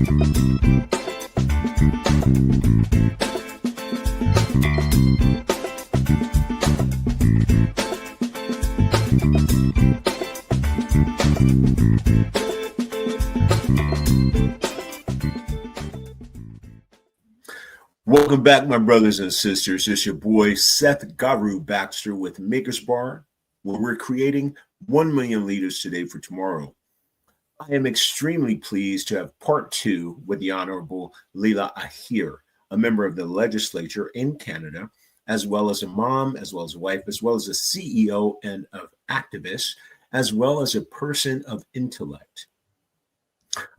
Welcome back, my brothers and sisters. It's your boy Seth Garu Baxter with Maker's Bar, where we're creating 1 million leaders today for tomorrow. I am extremely pleased to have part 2 with the Honorable Leela Aheer, a member of the Legislature in Canada, as well as a mom, as well as a wife, as well as a CEO and an activist, as well as a person of intellect.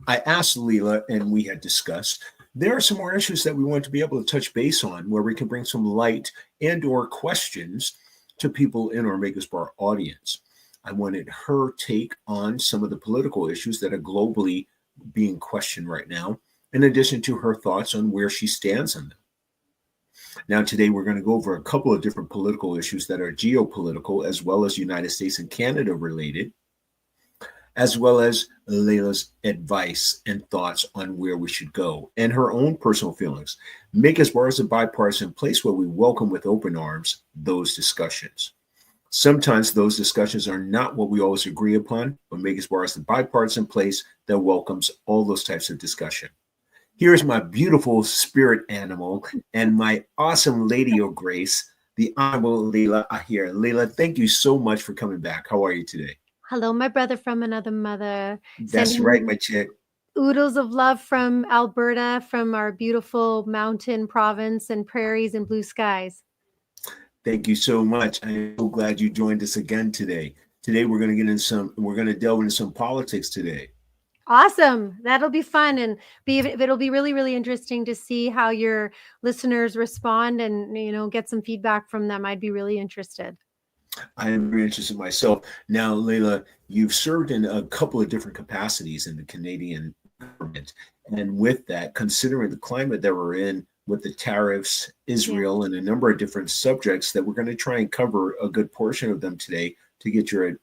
I asked Leela, and we had discussed, there are some more issues that we want to be able to touch base on where we can bring some light and or questions to people in our Maker's Bar audience. I wanted her take on some of the political issues that are globally being questioned right now, in addition to her thoughts on where she stands on them. Now, today we're going to go over a couple of different political issues that are geopolitical as well as United States and Canada related, as well as Leela's advice and thoughts on where we should go and her own personal feelings. Maker's Bar is a bipartisan place where we welcome with open arms those discussions. Sometimes those discussions are not what we always agree upon, but Maker's Bar is the bipartisan place that welcomes all those types of discussion. Here's my beautiful spirit animal and my awesome lady of grace, the Honorable Leela Aheer. Leela, thank you so much for coming back. How are you today? Hello, my brother from another mother. That's right, my chick. Oodles of love from Alberta, from our beautiful mountain province and prairies and blue skies. Thank you so much. I'm so glad you joined us again today. Today we're going to delve into some politics today. Awesome. That'll be fun, and it'll be really, really interesting to see how your listeners respond and, get some feedback from them. I'd be really interested. I am very interested myself. Now, Leela, you've served in a couple of different capacities in the Canadian government. And with that, considering the climate that we're in with the tariffs, Israel, and a number of different subjects that we're going to try and cover a good portion of them today to get your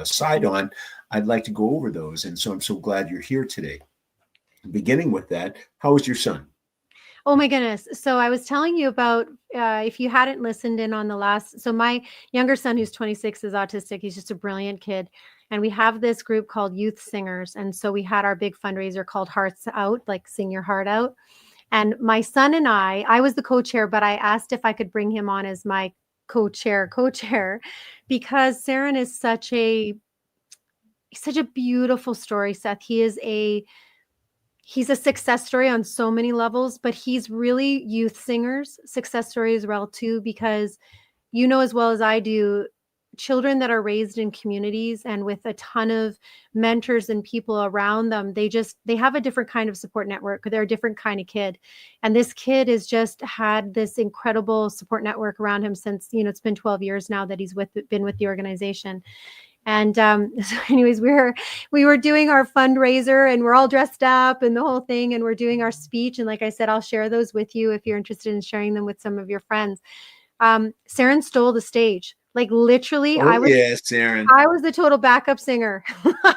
side on, I'd like to go over those. And so I'm so glad you're here today. Beginning with that, how is your son? Oh my goodness. So I was telling you about, if you hadn't listened in on the last, so my younger son, who's 26, is autistic. He's just a brilliant kid. And we have this group called Youth Singers. And so we had our big fundraiser called Hearts Out, like Sing Your Heart Out. And my son and I was the co-chair, but I asked if I could bring him on as my co-chair, because Saren is such a beautiful story, Seth. He's a success story on so many levels, but he's really Youth Singers success story as well too, because as well as I do, children that are raised in communities and with a ton of mentors and people around them, they have a different kind of support network. They're a different kind of kid. And this kid has just had this incredible support network around him since, it's been 12 years now that he's been with the organization. And so anyways, we were doing our fundraiser and we're all dressed up and the whole thing, and we're doing our speech. And like I said, I'll share those with you if you're interested in sharing them with some of your friends. Saren stole the stage. Like literally, Saren. I was the total backup singer.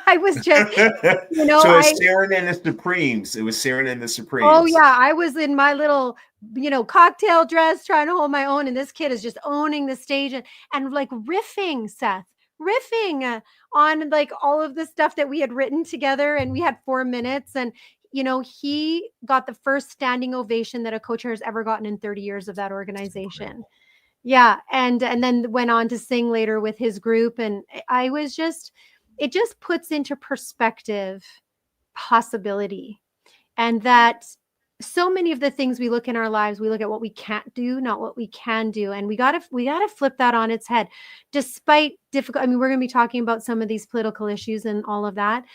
I was just, So it's Saren and the Supremes. It was Saren and the Supremes. Oh yeah, I was in my little, cocktail dress trying to hold my own, and this kid is just owning the stage and like riffing, Seth. Riffing on like all of the stuff that we had written together, and we had 4 minutes, and he got the first standing ovation that a co-chair has ever gotten in 30 years of that organization. Yeah, and then went on to sing later with his group, and it just puts into perspective possibility, and that so many of the things we look in our lives, we look at what we can't do, not what we can do. And we gotta flip that on its head, despite difficult. We're going to be talking about some of these political issues and all of that,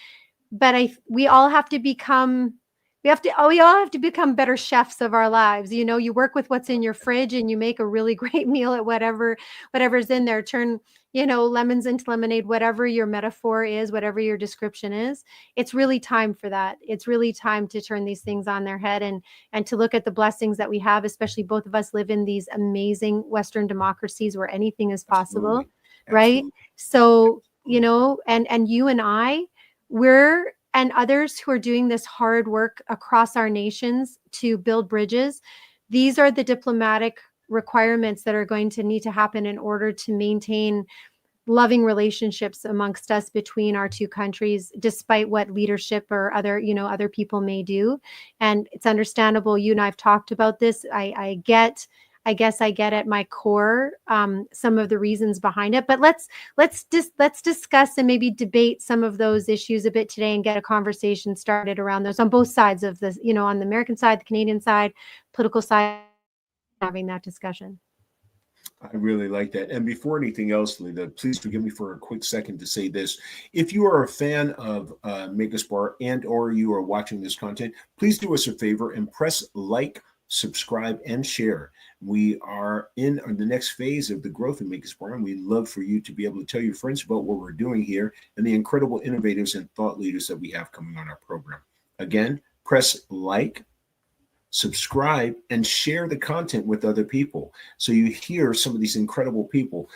but we all have to become better chefs of our lives. You work with what's in your fridge and you make a really great meal at whatever's in there. Turn, lemons into lemonade, whatever your metaphor is, whatever your description is. It's really time for that. It's really time to turn these things on their head and to look at the blessings that we have, especially both of us live in these amazing Western democracies where anything is possible. Absolutely. Right? So, and you and I, we're and others who are doing this hard work across our nations to build bridges. These are the diplomatic requirements that are going to need to happen in order to maintain loving relationships amongst us between our two countries, despite what leadership or other people may do. And it's understandable. You and I've talked about this. I guess I get at my core some of the reasons behind it. But let's discuss and maybe debate some of those issues a bit today and get a conversation started around those on both sides of this. On the American side, the Canadian side, political side, having that discussion. I really like that. And before anything else, Leela, please forgive me for a quick second to say this. If you are a fan of Makerspar and or you are watching this content, please do us a favor and press like, subscribe, and share. We are in the next phase of the growth of Makerspar, and we'd love for you to be able to tell your friends about what we're doing here and the incredible innovators and thought leaders that we have coming on our program. Again, press like, subscribe, and share the content with other people so you hear some of these incredible people.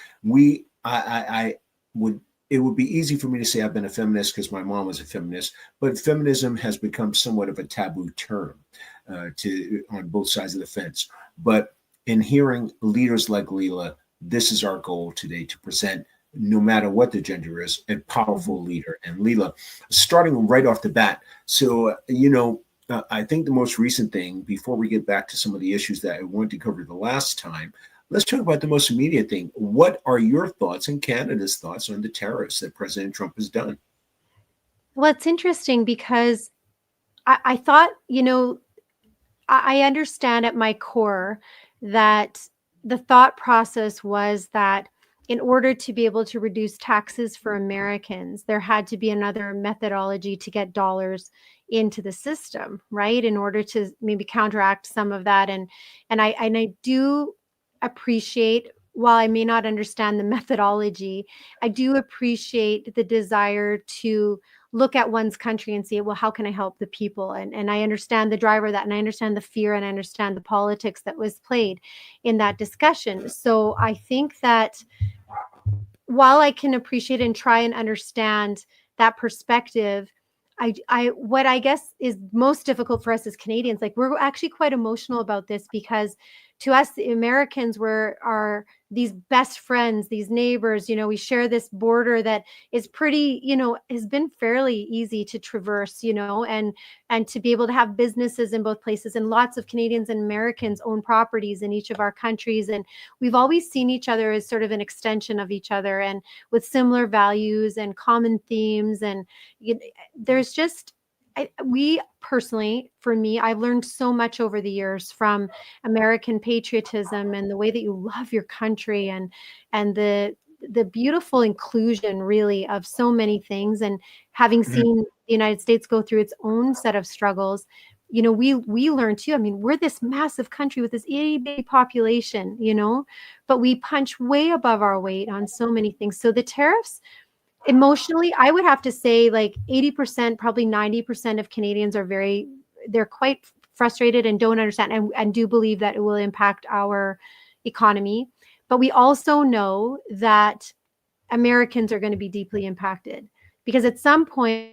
I would it would be easy for me to say I've been a feminist because my mom was a feminist, but feminism has become somewhat of a taboo term on both sides of the fence. But in hearing leaders like Leela, this is our goal today, to present, no matter what the gender is, a powerful leader. And Leela, starting right off the bat, so I think the most recent thing, before we get back to some of the issues that I wanted to cover the last time, let's talk about the most immediate thing. What are your thoughts and Canada's thoughts on the tariffs that President Trump has done? Well, it's interesting because I thought, I understand at my core that the thought process was that in order to be able to reduce taxes for Americans, there had to be another methodology to get dollars into the system, right? In order to maybe counteract some of that. And I do appreciate, while I may not understand the methodology, I do appreciate the desire to look at one's country and say, well, how can I help the people? And I understand the driver of that, and I understand the fear, and I understand the politics that was played in that discussion. So I think that while I can appreciate and try and understand that perspective, what I guess is most difficult for us as Canadians, like we're actually quite emotional about this, because to us, the Americans are these best friends, these neighbors. We share this border that is pretty, has been fairly easy to traverse, and to be able to have businesses in both places. And lots of Canadians and Americans own properties in each of our countries. And we've always seen each other as sort of an extension of each other, and with similar values and common themes. And there's just, we personally, for me, I've learned so much over the years from American patriotism and the way that you love your country, and the beautiful inclusion, really, of so many things. And having seen the United States go through its own set of struggles, we learn too. I mean, we're this massive country with this itty bitty population, but we punch way above our weight on so many things. So the tariffs, emotionally, I would have to say like 80%, probably 90% of Canadians they're quite frustrated and don't understand, and do believe that it will impact our economy. But we also know that Americans are going to be deeply impacted, because at some point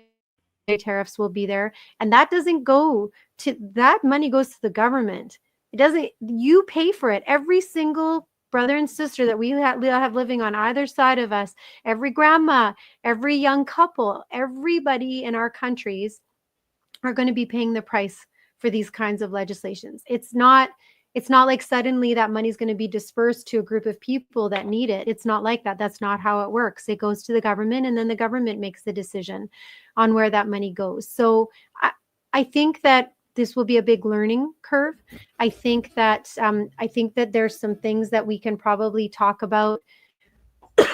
tariffs will be there, and that money goes to the government. It doesn't, you pay for it. Every single brother and sister that we have living on either side of us, every grandma, every young couple, everybody in our countries are going to be paying the price for these kinds of legislations. It's not like suddenly that money is going to be dispersed to a group of people that need it. It's not like that. That's not how it works. It goes to the government, and then the government makes the decision on where that money goes. So I think that this will be a big learning curve. I think that there's some things that we can probably talk about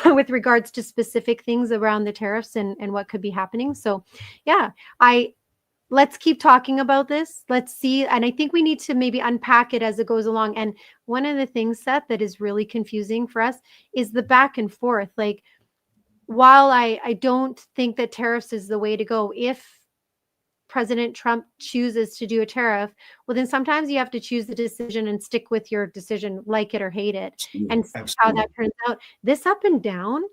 with regards to specific things around the tariffs and what could be happening. So yeah, let's keep talking about this. Let's see. And I think we need to maybe unpack it as it goes along. And one of the things, Seth, that is really confusing for us is the back and forth. Like, while I don't think that tariffs is the way to go, if President Trump chooses to do a tariff, well, then sometimes you have to choose the decision and stick with your decision, like it or hate it, and see how that turns out. This up and down,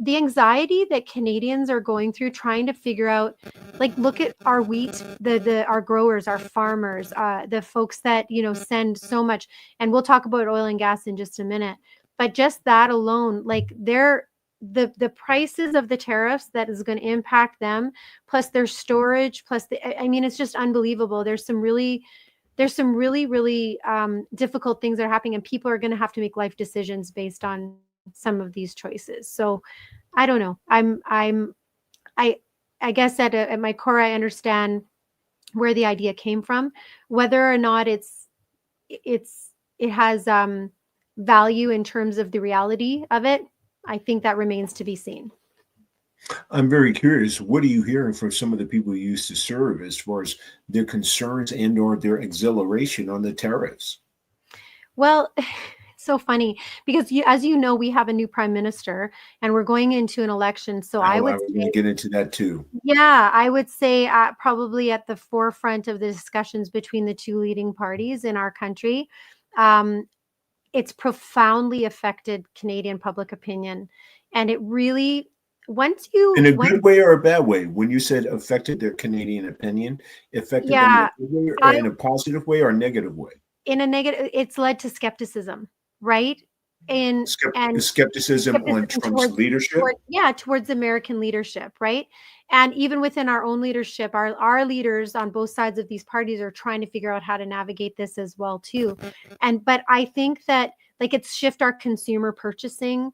the anxiety that Canadians are going through trying to figure out, like, look at our wheat, the our growers, our farmers, the folks that, send so much, and we'll talk about oil and gas in just a minute, but just that alone, like, the prices of the tariffs that is going to impact them, plus their storage, plus I mean, it's just unbelievable. There's some really difficult things that are happening, and people are going to have to make life decisions based on some of these choices. So I don't know. I I guess at my core, I understand where the idea came from. Whether or not it has value in terms of the reality of it, I think that remains to be seen. I'm very curious. What are you hearing from some of the people you used to serve as far as their concerns and or their exhilaration on the tariffs? Well, it's so funny because as you know, we have a new prime minister and we're going into an election. So I I would was going say, to get into that too. yeah, I would say probably at the forefront of the discussions between the two leading parties in our country. Um, it's profoundly affected Canadian public opinion. And it really, In a good way or a bad way? When you said affected their Canadian opinion, affected them in a yeah, good way or I, in a positive way or a negative way? in a negative, it's led to skepticism, right? And Skepticism on skepticism Trump's leadership? towards American leadership, right? And even within our own leadership, our leaders on both sides of these parties are trying to figure out how to navigate this as well too. But I think that, like, it's shift our consumer purchasing.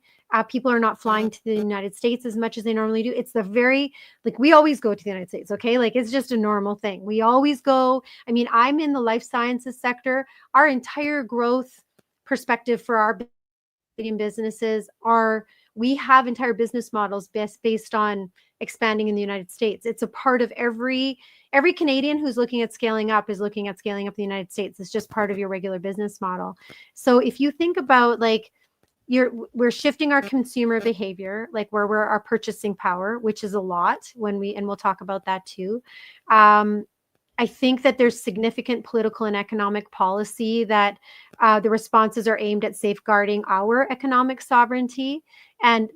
People are not flying to the United States as much as they normally do. It's the very, like, we always go to the United States, okay? Like, it's just a normal thing. We always go. I mean, I'm in the life sciences sector. Our entire growth perspective for our businesses are, we have entire business models based on expanding in the United States. It's a part of every Canadian who's looking at scaling up is looking at scaling up the United States. It's just part of your regular business model. So if you think about, like, we're shifting our consumer behavior, like where we're our purchasing power, which is a lot and we'll talk about that too. I think that there's significant political and economic policy that the responses are aimed at safeguarding our economic sovereignty. And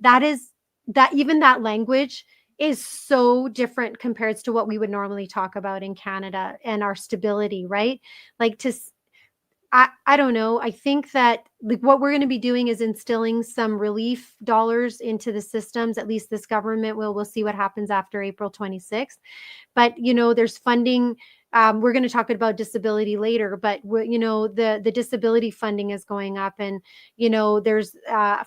even that language is so different compared to what we would normally talk about in Canada and our stability, right? Like, I don't know. I think that, like, what we're going to be doing is instilling some relief dollars into the systems. At least this government will. We'll see what happens after April 26th. But there's funding. We're going to talk about disability later, but the disability funding is going up, and there's a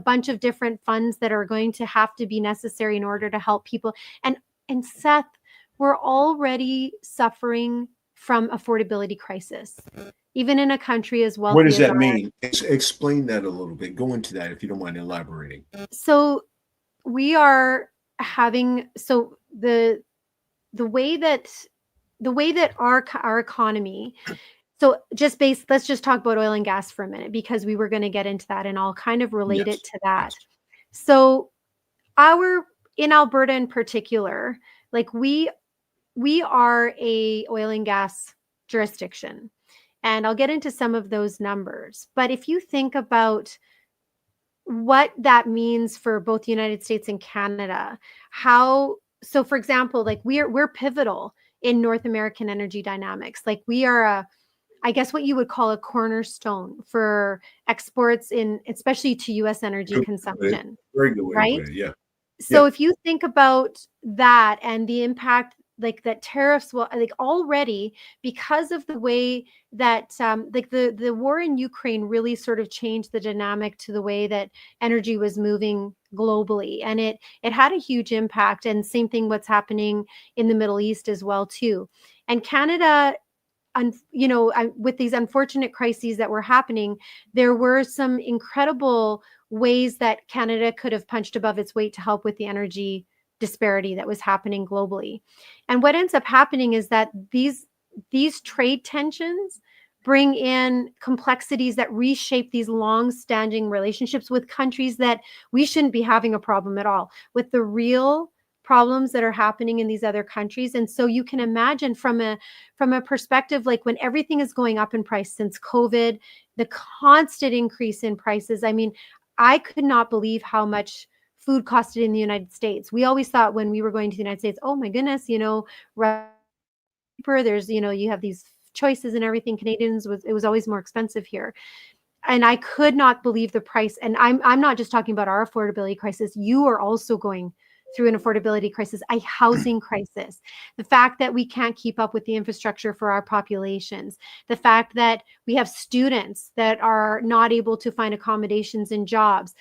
bunch of different funds that are going to have to be necessary in order to help people. And Seth, we're already suffering from affordability crisis, even in a country as What wealthy does as that ours. mean? Explain that a little bit. Go into that if you don't mind elaborating. So we are having the way that our economy, so let's just talk about oil and gas for a minute, because we were going to get into that and I'll kind of relate it Yes. to that. Yes. So in Alberta in particular, like, we are a oil and gas jurisdiction, and I'll get into some of those numbers. But if you think about what that means for both the United States and Canada, so for example, like, we're pivotal in North American energy dynamics. Like, we are I guess what you would call a cornerstone for exports, especially to US energy Good way. consumption, Very good way to right? put it. Yeah. So Yeah. if you think about that and the impact, like, that tariffs will, like, already, because of the way that like the war in Ukraine really sort of changed the dynamic to the way that energy was moving globally, and it had a huge impact. And same thing what's happening in the Middle East as well too. And Canada, with these unfortunate crises that were happening, there were some incredible ways that Canada could have punched above its weight to help with the energy disparity that was happening globally. And what ends up happening is that these trade tensions bring in complexities that reshape these long-standing relationships with countries that we shouldn't be having a problem at all with, the real problems that are happening in these other countries. And so you can imagine from a perspective, like, when everything is going up in price since COVID, the constant increase in prices. I mean, I could not believe how much food costed in the United States. We always thought when we were going to the United States, oh my goodness, there's, you have these choices and everything. It was always more expensive here. And I could not believe the price. And I'm not just talking about our affordability crisis. You are also going through an affordability crisis, a housing crisis. The fact that we can't keep up with the infrastructure for our populations, the fact that we have students that are not able to find accommodations and jobs,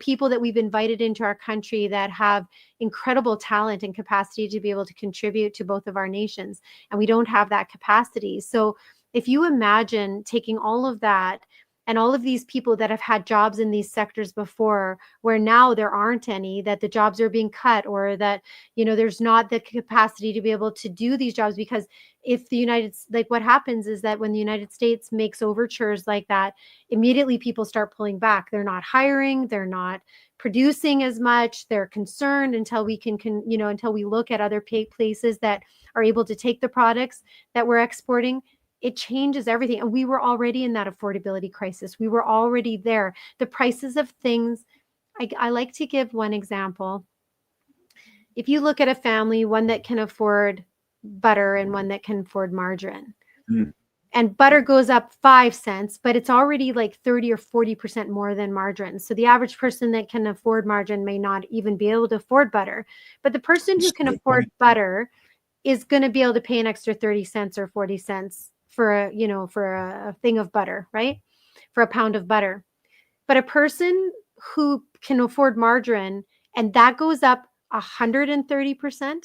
people that we've invited into our country that have incredible talent and capacity to be able to contribute to both of our nations. And we don't have that capacity. So if you imagine taking all of that and all of these people that have had jobs in these sectors before, where now there aren't any, that the jobs are being cut, or that, there's not the capacity to be able to do these jobs, because if what happens is that when the United States makes overtures like that, immediately people start pulling back. They're not hiring, they're not producing as much, they're concerned until we until we look at other places that are able to take the products that we're exporting. It changes everything. And we were already in that affordability crisis. We were already there. The prices of things, I like to give one example. If you look at a family, one that can afford butter and one that can afford margarine, and butter goes up 5 cents, but it's already like 30 or 40% more than margarine. So the average person that can afford margarine may not even be able to afford butter. But the person who can afford butter is going to be able to pay an extra 30 cents or 40 cents for a thing of butter, right? For a pound of butter. But a person who can afford margarine and that goes up 130%,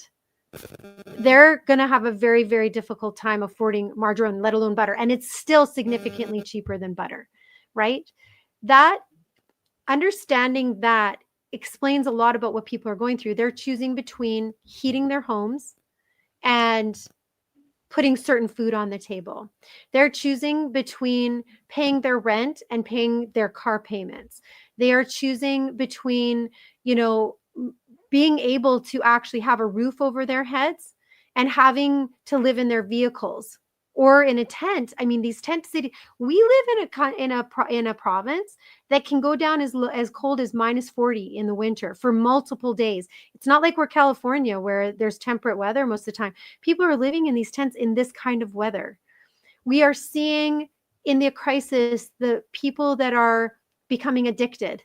they're going to have a very, very difficult time affording margarine, let alone butter. And it's still significantly cheaper than butter, right? That understanding that explains a lot about what people are going through. They're choosing between heating their homes and putting certain food on the table. They're choosing between paying their rent and paying their car payments. They are choosing between, being able to actually have a roof over their heads and having to live in their vehicles or in a tent. I mean, these tent cities, we live in a province that can go down as cold as -40 in the winter for multiple days. It's not like we're California where there's temperate weather most of the time. People are living in these tents in this kind of weather. We are seeing in the crisis the people that are becoming addicted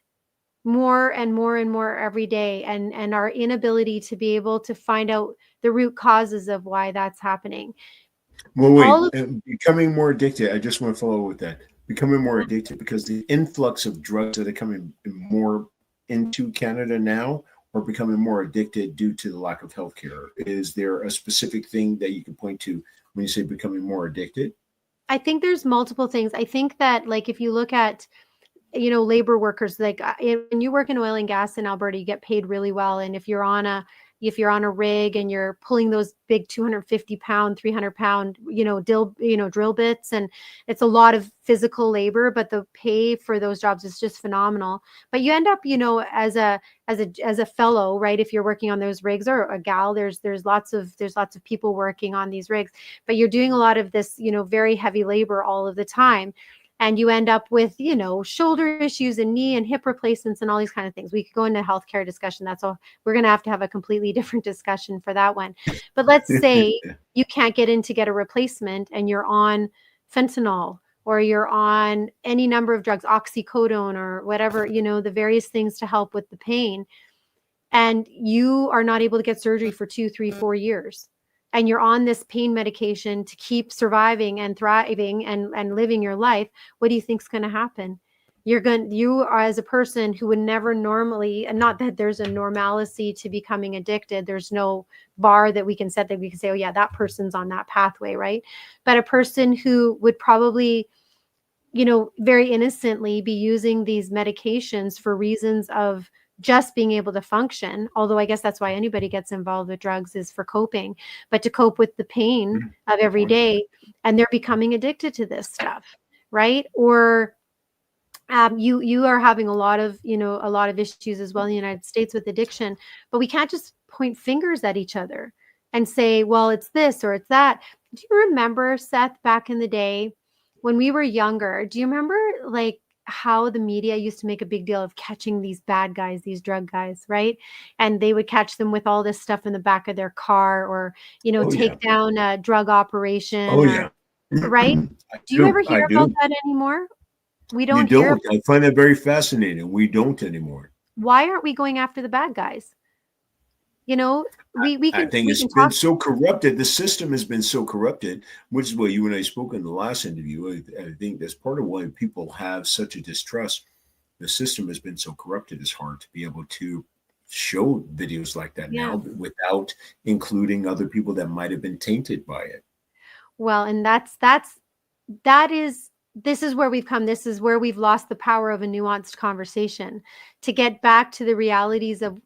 more and more and more every day, and our inability to be able to find out the root causes of why that's happening. Well, wait, becoming more addicted. I just want to follow with that. Becoming more addicted because the influx of drugs that are coming more into Canada now are becoming more addicted due to the lack of healthcare. Is there a specific thing that you can point to when you say becoming more addicted? I think there's multiple things. I think that, like, if you look at, labor workers, like when you work in oil and gas in Alberta, you get paid really well. And if you're on a rig and you're pulling those big 250-pound, 300-pound, drill bits, and it's a lot of physical labor, but the pay for those jobs is just phenomenal. But you end up, as a fellow, right? If you're working on those rigs, or a gal, there's lots of people working on these rigs, but you're doing a lot of this, very heavy labor all of the time. And you end up with, shoulder issues and knee and hip replacements and all these kind of things. We could go into healthcare discussion. That's all. We're going to have a completely different discussion for that one. But let's say you can't get in to get a replacement and you're on fentanyl, or you're on any number of drugs, oxycodone or whatever, the various things to help with the pain. And you are not able to get surgery for 2, 3, 4 years. And you're on this pain medication to keep surviving and thriving and living your life. What do you think is going to happen? You are, as a person who would never normally, and not that there's a normalcy to becoming addicted. There's no bar that we can set that we can say, oh yeah, that person's on that pathway, right? But a person who would probably, very innocently be using these medications for reasons of just being able to function, although I guess that's why anybody gets involved with drugs, is for coping, but to cope with the pain of every day, and they're becoming addicted to this stuff, right? Or you are having a lot of issues as well in the United States with addiction, but we can't just point fingers at each other and say, well, it's this or it's that. Do you remember, Seth, back in the day when we were younger? Do you remember like how the media used to make a big deal of catching these bad guys, these drug guys, right? And they would catch them with all this stuff in the back of their car, or, Oh yeah. take down a drug operation, Oh or, yeah. right? I Do you ever do. hear I about do. that anymore? We You don't hear. don't. I find that very fascinating. We don't anymore. Why aren't we going after the bad guys? You know, we I can think we it's can been talk. so corrupted. The system has been so corrupted, which is what you and I spoke in the last interview. I think that's part of why people have such a distrust. The system has been so corrupted. It's hard to be able to show videos like that Yeah. now without including other people that might have been tainted by it. Well, and that is this is where we've come. This is where we've lost the power of a nuanced conversation to get back to the realities of,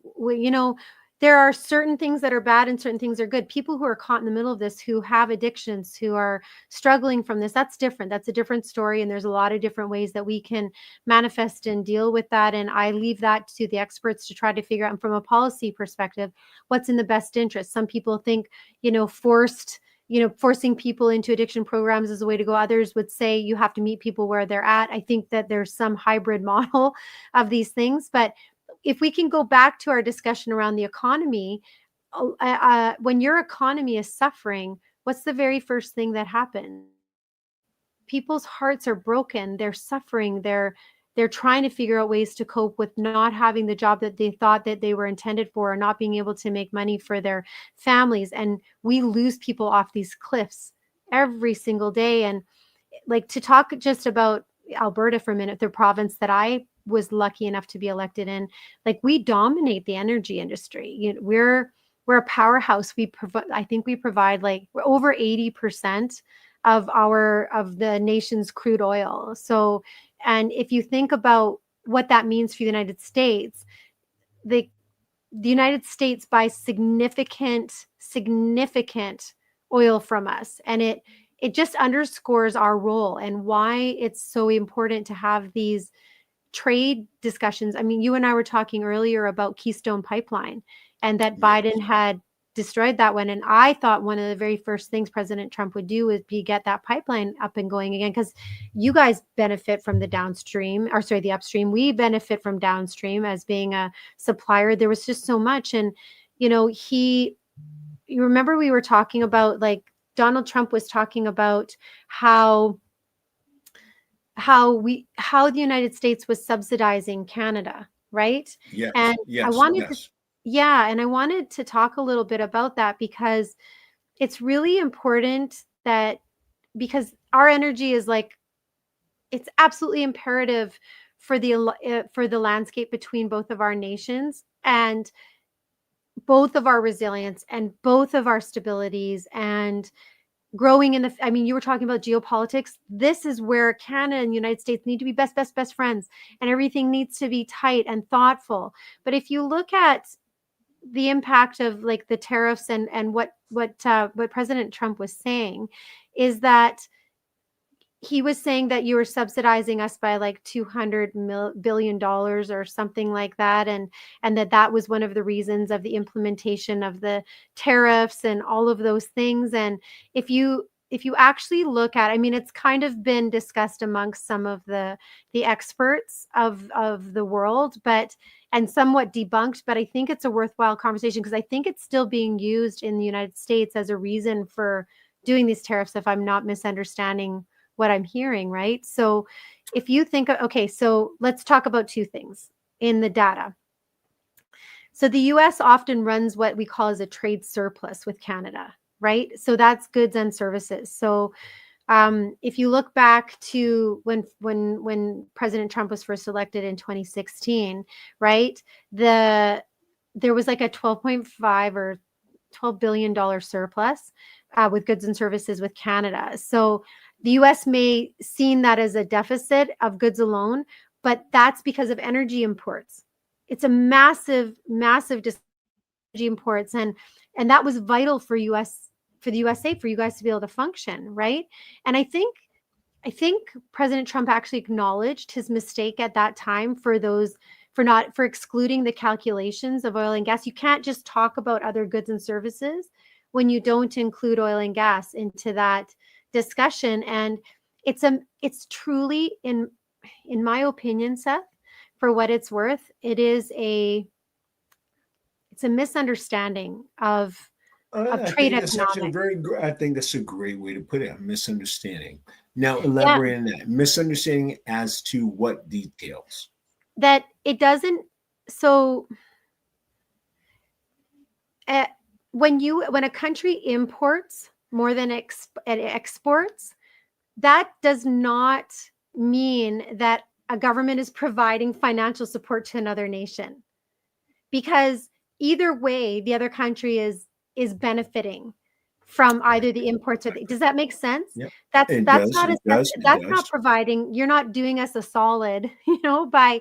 there are certain things that are bad and certain things are good. People who are caught in the middle of this, who have addictions, who are struggling from this, that's different. That's a different story. And there's a lot of different ways that we can manifest and deal with that. And I leave that to the experts to try to figure out from a policy perspective, what's in the best interest. Some people think, forcing people into addiction programs is a way to go. Others would say you have to meet people where they're at. I think that there's some hybrid model of these things. But if we can go back to our discussion around the economy, when your economy is suffering, what's the very first thing that happens? People's hearts are broken. They're suffering. They're trying to figure out ways to cope with not having the job that they thought that they were intended for, or not being able to make money for their families. And we lose people off these cliffs every single day. And like, to talk just about Alberta for a minute, the province that I was lucky enough to be elected in, like, we dominate the energy industry. We're a powerhouse. I think we provide like over 80% of the nation's crude oil. So, and if you think about what that means for the United States, the the United States buys significant oil from us, and it just underscores our role and why it's so important to have these trade discussions. I mean, you and I were talking earlier about Keystone Pipeline, and that Biden Yes. had destroyed that one. And I thought one of the very first things President Trump would do would be get that pipeline up and going again, because you guys benefit from the downstream, or sorry, the upstream. We benefit from downstream as being a supplier. There was just so much. And, you remember we were talking about, like, Donald Trump was talking about how the United States was subsidizing Canada, right? Yes. And I Yes. wanted to Yes. yeah, and I wanted to talk a little bit about that, because it's really important that, because our energy is like, it's absolutely imperative for the landscape between both of our nations, and both of our resilience, and both of our stabilities, and growing in I mean, you were talking about geopolitics. This is where Canada and the United States need to be best friends, and everything needs to be tight and thoughtful. But if you look at the impact of, like, the tariffs, and what President Trump was saying, is that he was saying that you were subsidizing us by like $200 billion or something like that, and that was one of the reasons of the implementation of the tariffs and all of those things. And if you actually look at, I mean, it's kind of been discussed amongst some of the experts of the world, but and somewhat debunked, but I think it's a worthwhile conversation, because I think it's still being used in the United States as a reason for doing these tariffs, if I'm not misunderstanding what I'm hearing, right? So if you think, okay, so let's talk about two things in the data. So the US often runs what we call as a trade surplus with Canada, right? So that's goods and services. So if you look back to when President Trump was first elected in 2016, right? There was like a 12.5 or $12 billion surplus with goods and services with Canada. So the US may seen that as a deficit of goods alone, but that's because of energy imports. It's a massive energy imports, and that was vital for the USA, for you guys to be able to function, right? And I think President Trump actually acknowledged his mistake at that time for excluding the calculations of oil and gas. You can't just talk about other goods and services when you don't include oil and gas into that discussion. And it's truly, in in my opinion, Seth, for what it's worth, it's a misunderstanding of I trade think that's actually a economics. I think that's a great way to put it, a misunderstanding. Now, Yeah, elaborate on that. Misunderstanding as to what details? that it doesn't. So uh, when a country imports more than it exports, that does not mean that a government is providing financial support to another nation, because either way the other country is benefiting from either the imports or does that make sense? Yep. It That's does. not a It does. It that's not does. providing. You're not doing us a solid, by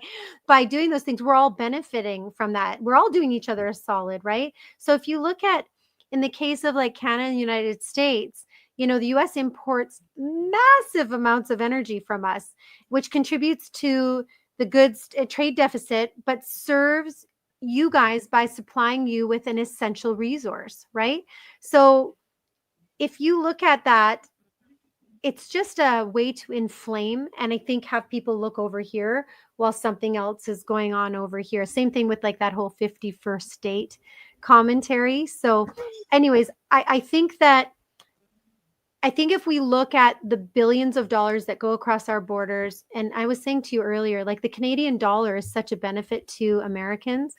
doing those things. We're all benefiting from that. We're all doing each other a solid, right? So if you look at, in the case of like Canada and the United States, the US imports massive amounts of energy from us, which contributes to the goods trade deficit, but serves you guys by supplying you with an essential resource, right? So if you look at that, it's just a way to inflame and I think have people look over here while something else is going on over here. Same thing with like that whole 51st state commentary. So, anyways, I think if we look at the billions of dollars that go across our borders, and I was saying to you earlier, like the Canadian dollar is such a benefit to Americans.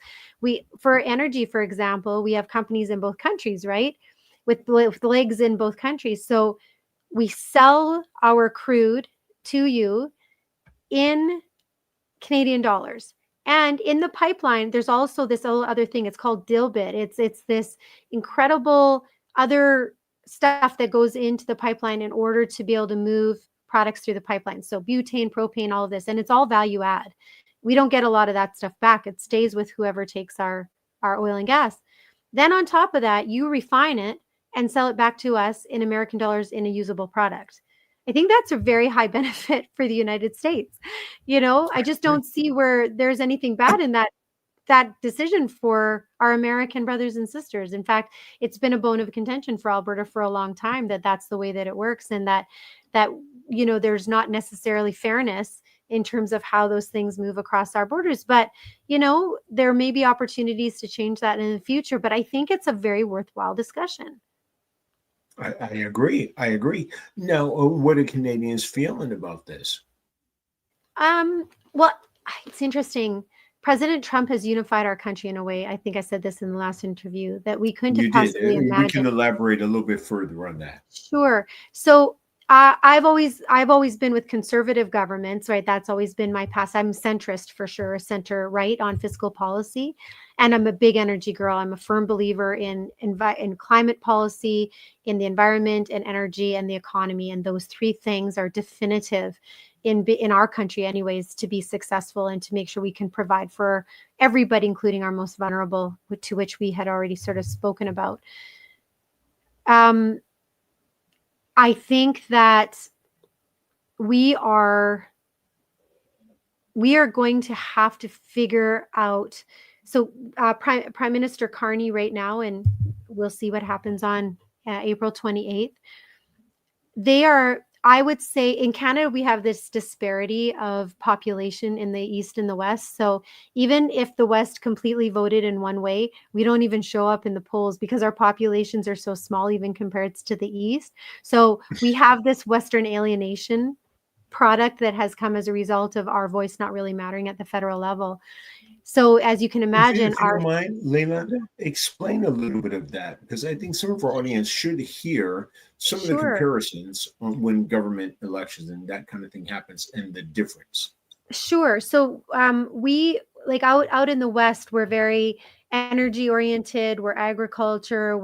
For energy, for example, we have companies in both countries, right? With legs in both countries. So we sell our crude to you in Canadian dollars. And in the pipeline, there's also this other thing. It's called dilbit. It's this incredible other stuff that goes into the pipeline in order to be able to move products through the pipeline. So butane, propane, all of this, and it's all value add. We don't get a lot of that stuff back. It stays with whoever takes our oil and gas. Then on top of that, you refine it and sell it back to us in American dollars in a usable product. I think that's a very high benefit for the United States. I just don't see where there's anything bad in that decision for our American brothers and sisters. In fact, it's been a bone of contention for Alberta for a long time that that's the way that it works, and that there's not necessarily fairness in terms of how those things move across our borders. But there may be opportunities to change that in the future. But I think it's a very worthwhile discussion. I agree. I agree. Now, what are Canadians feeling about this? Well, it's interesting. President Trump has unified our country in a way. I think I said this in the last interview that we couldn't have You did. possibly We can imagined. elaborate a little bit further on that. Sure. So I've always been with conservative governments, right? That's always been my past. I'm centrist for sure, center right on fiscal policy, and I'm a big energy girl. I'm a firm believer in climate policy, in the environment, and energy, and the economy, and those three things are definitive in our country, anyways, to be successful and to make sure we can provide for everybody, including our most vulnerable, to which we had already sort of spoken about. I think that we are going to have to figure out. So Prime Minister Carney right now, and we'll see what happens on April 28th. I would say in Canada, we have this disparity of population in the East and the West. So even if the West completely voted in one way, we don't even show up in the polls because our populations are so small, even compared to the East. So we have this Western alienation product that has come as a result of our voice not really mattering at the federal level. So as you can imagine, If you don't mind, Leila, explain a little bit of that, because I think some of our audience should hear some of the sure. comparisons on when government elections and that kind of thing happens and the difference. Sure. So we like out in the West, we're very energy oriented. We're agriculture.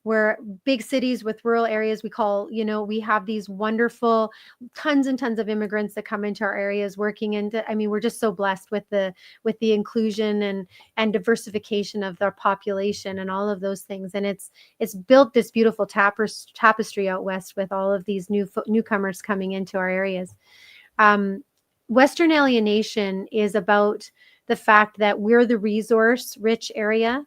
We're big cities with rural areas. We have these wonderful tons and tons of immigrants that come into our areas working into. I mean, we're just so blessed with the inclusion and diversification of their population and all of those things. And it's built this beautiful tapestry out west with all of these newcomers coming into our areas. Western alienation is about the fact that we're the resource rich area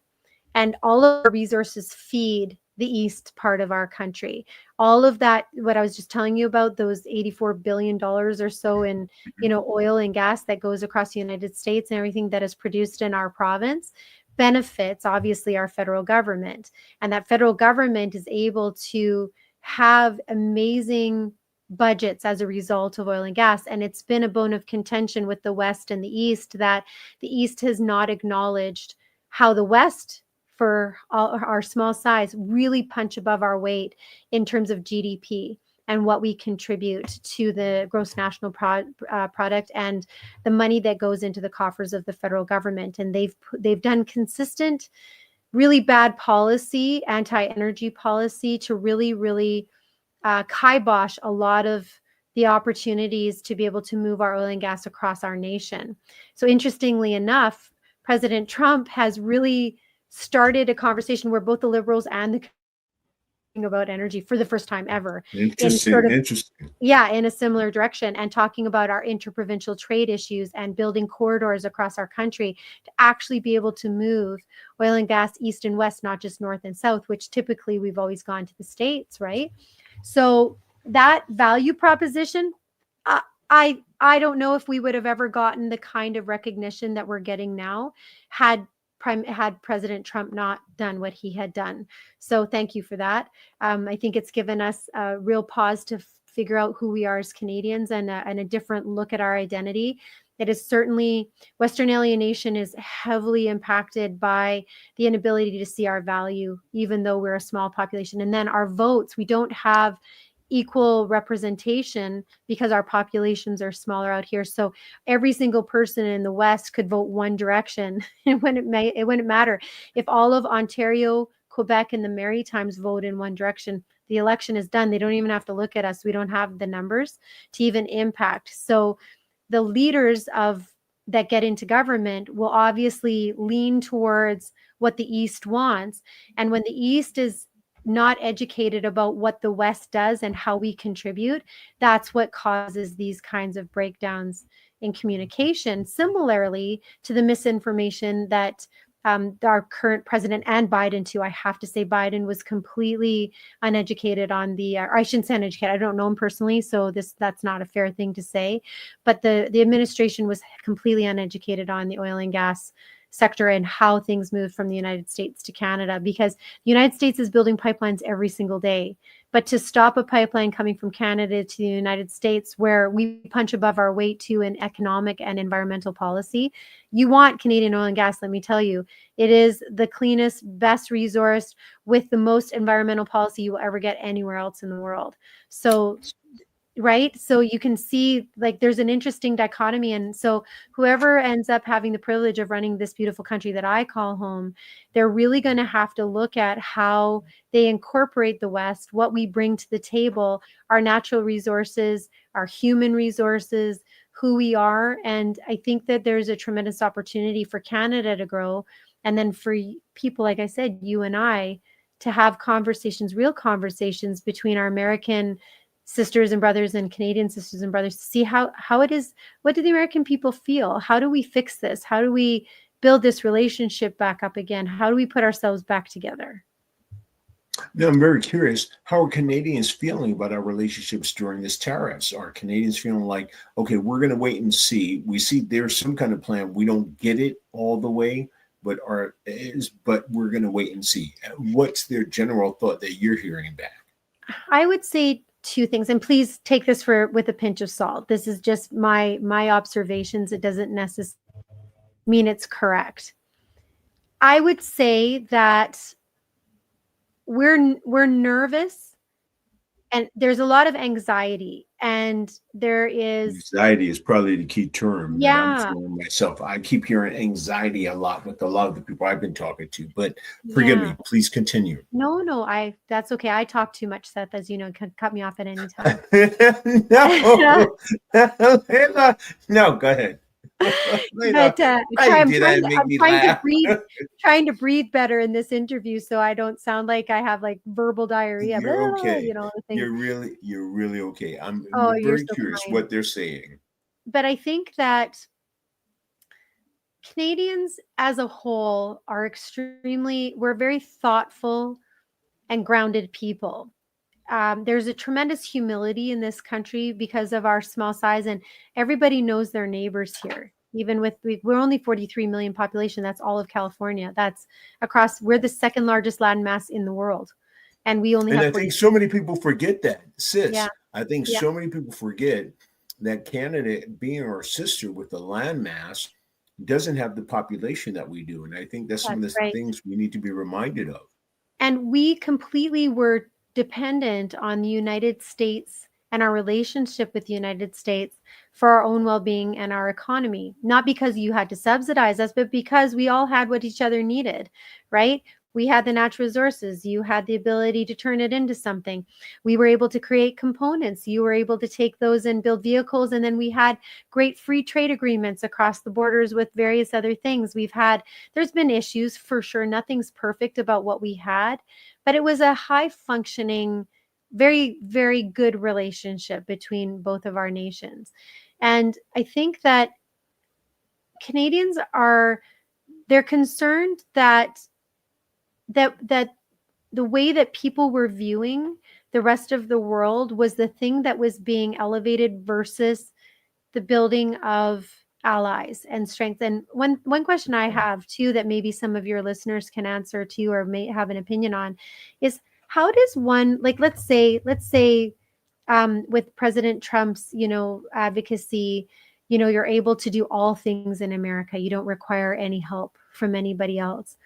and all of our resources feed the east part of our country. All of that, what I was just telling you about, those $84 billion or so in, oil and gas that goes across the United States and everything that is produced in our province benefits obviously our federal government. And that federal government is able to have amazing budgets as a result of oil and gas. And it's been a bone of contention with the West and the East that the East has not acknowledged how the West, for our small size, really punch above our weight in terms of GDP and what we contribute to the gross national product and the money that goes into the coffers of the federal government. And they've done consistent, really bad policy, anti-energy policy, to really kibosh a lot of the opportunities to be able to move our oil and gas across our nation. So interestingly enough, President Trump has really started a conversation where both the Liberals and the about energy for the first time ever in sort of in a similar direction, and talking about our interprovincial trade issues and building corridors across our country to actually be able to move oil and gas east and west, not just north and south, which typically we've always gone to the States, right? So that value proposition, I don't know if we would have ever gotten the kind of recognition that we're getting now had President Trump not done what he had done. So thank you for that. I think it's given us a real pause to figure out who we are as Canadians and a different look at our identity. It is certainly, Western alienation is heavily impacted by the inability to see our value, even though we're a small population. And then our votes, we don't have equal representation because our populations are smaller out here. So every single person in the West could vote one direction. It wouldn't matter if all of Ontario, Quebec, and the Maritimes vote in one direction. The election is done. They don't even have to look at us. We don't have the numbers to even impact. So the leaders that get into government will obviously lean towards what the East wants. And when the East is not educated about what the West does and how we contribute, that's what causes these kinds of breakdowns in communication. Similarly to the misinformation that our current president, and Biden too, I have to say Biden was completely uneducated on or I shouldn't say uneducated, I don't know him personally, so that's not a fair thing to say, but the administration was completely uneducated on the oil and gas sector and how things move from the United States to Canada, because the United States is building pipelines every single day. But to stop a pipeline coming from Canada to the United States, where we punch above our weight to in economic and environmental policy, you want Canadian oil and gas, let me tell you. It is the cleanest, best resource with the most environmental policy you will ever get anywhere else in the world. So right? So you can see like there's an interesting dichotomy. And so whoever ends up having the privilege of running this beautiful country that I call home, they're really going to have to look at how they incorporate the West, what we bring to the table, our natural resources, our human resources, who we are. And I think that there's a tremendous opportunity for Canada to grow. And then for people, like I said, you and I, to have conversations, real conversations between our American sisters and brothers and Canadian sisters and brothers, to see how it is. What do the American people feel? How do we fix this? How do we build this relationship back up again? How do we put ourselves back together? Now, I'm very curious, how are Canadians feeling about our relationships during this tariffs? Are Canadians feeling like, okay, we're going to wait and see? We see there's some kind of plan. We don't get it all the way, but we're going to wait and see. What's their general thought that you're hearing back? I would say two things, and please take this with a pinch of salt. This is just my observations. It doesn't necessarily mean it's correct. I would say that we're nervous, and there's a lot of anxiety, and there is anxiety is probably the key term that I'm feeling myself. I keep hearing anxiety a lot with a lot of the people I've been talking to, but forgive me, please continue. No, that's okay. I talk too much, Seth, as you know, can cut me off at any time. No, go ahead. But I'm trying to breathe better in this interview, so I don't sound like I have like verbal diarrhea. You're okay. You know, you're really okay. I'm very curious what they're saying. But I think that Canadians as a whole are we're very thoughtful and grounded people. There's a tremendous humility in this country because of our small size, and everybody knows their neighbors here. Even with we're only 43 million population. That's all of California. That's across. We're the second largest landmass in the world, and we only And have I 40. think so many people forget that, Yeah, sis. I think yeah, so many people forget that Canada, being our sister with the landmass, doesn't have the population that we do. And I think that's some of that's the right. things we need to be reminded of. And we completely were dependent on the United States and our relationship with the United States for our own well-being and our economy. Not because you had to subsidize us, but because we all had what each other needed, right? We had the natural resources. You had the ability to turn it into something. We were able to create components. You were able to take those and build vehicles. And then we had great free trade agreements across the borders with various other things. There's been issues for sure. Nothing's perfect about what we had, but it was a high functioning, very, very good relationship between both of our nations. And I think that Canadians they're concerned that the way that people were viewing the rest of the world was the thing that was being elevated versus the building of allies and strength. And one question I have too that maybe some of your listeners can answer too or may have an opinion on is how does one, like, let's say with President Trump's, advocacy, you're able to do all things in America. You don't require any help from anybody else.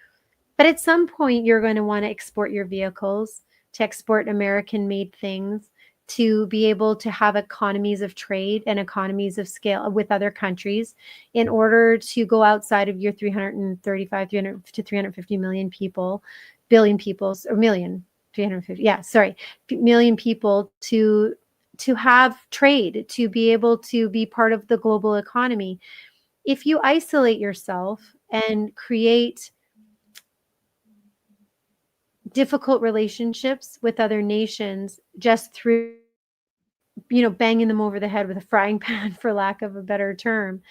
But at some point, you're going to want to export your vehicles, to export American made things, to be able to have economies of trade and economies of scale with other countries in order to go outside of your 300 to 350 million people, billion peoples, or million, 350, yeah, sorry, million people to have trade, to be able to be part of the global economy. If you isolate yourself and create difficult relationships with other nations just through banging them over the head with a frying pan for lack of a better term,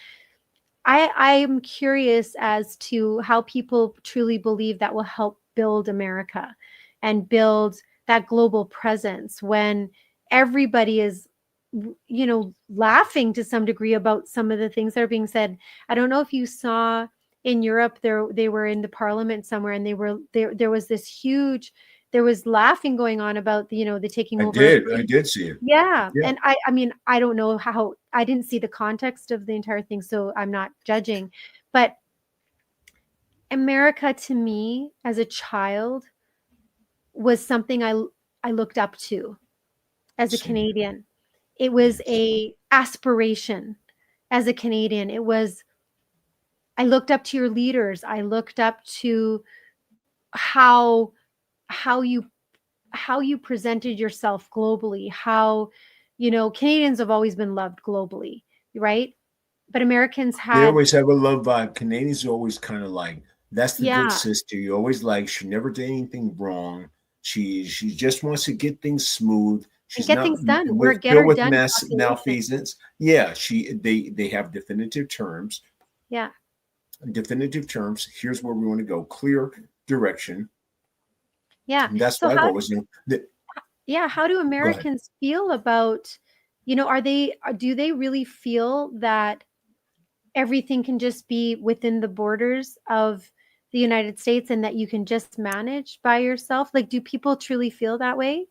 I'm curious as to how people truly believe that will help build America and build that global presence when everybody is laughing to some degree about some of the things that are being said. I don't know if you saw in Europe, they were in the parliament somewhere, and there was this huge, there was laughing going on about the taking over of I did see it. yeah, Yeah. and I mean, I don't know how, I didn't see the context of the entire thing, so I'm not judging. But America to me as a child was something I looked up to as a Same here. Canadian. It was Yes. a aspiration as a Canadian. It was, I looked up to your leaders. I looked up to how how you how you presented yourself globally, how Canadians have always been loved globally, right? But Americans They had, always have a love vibe. Canadians are always kind of like, that's the good yeah, sister. You always like, she never did anything wrong. She just wants to get things smooth. and She's get not things done. We're a with get filled her with done population. malfeasance. Yeah, they have Yeah, definitive terms. Here's where we want to go. Clear direction. yeah. And that's So what I've how always known. yeah, how do Go ahead. Americans feel about, do they really feel that everything can just be within the borders of the United States and that you can just manage by yourself? Like, do people truly feel that way?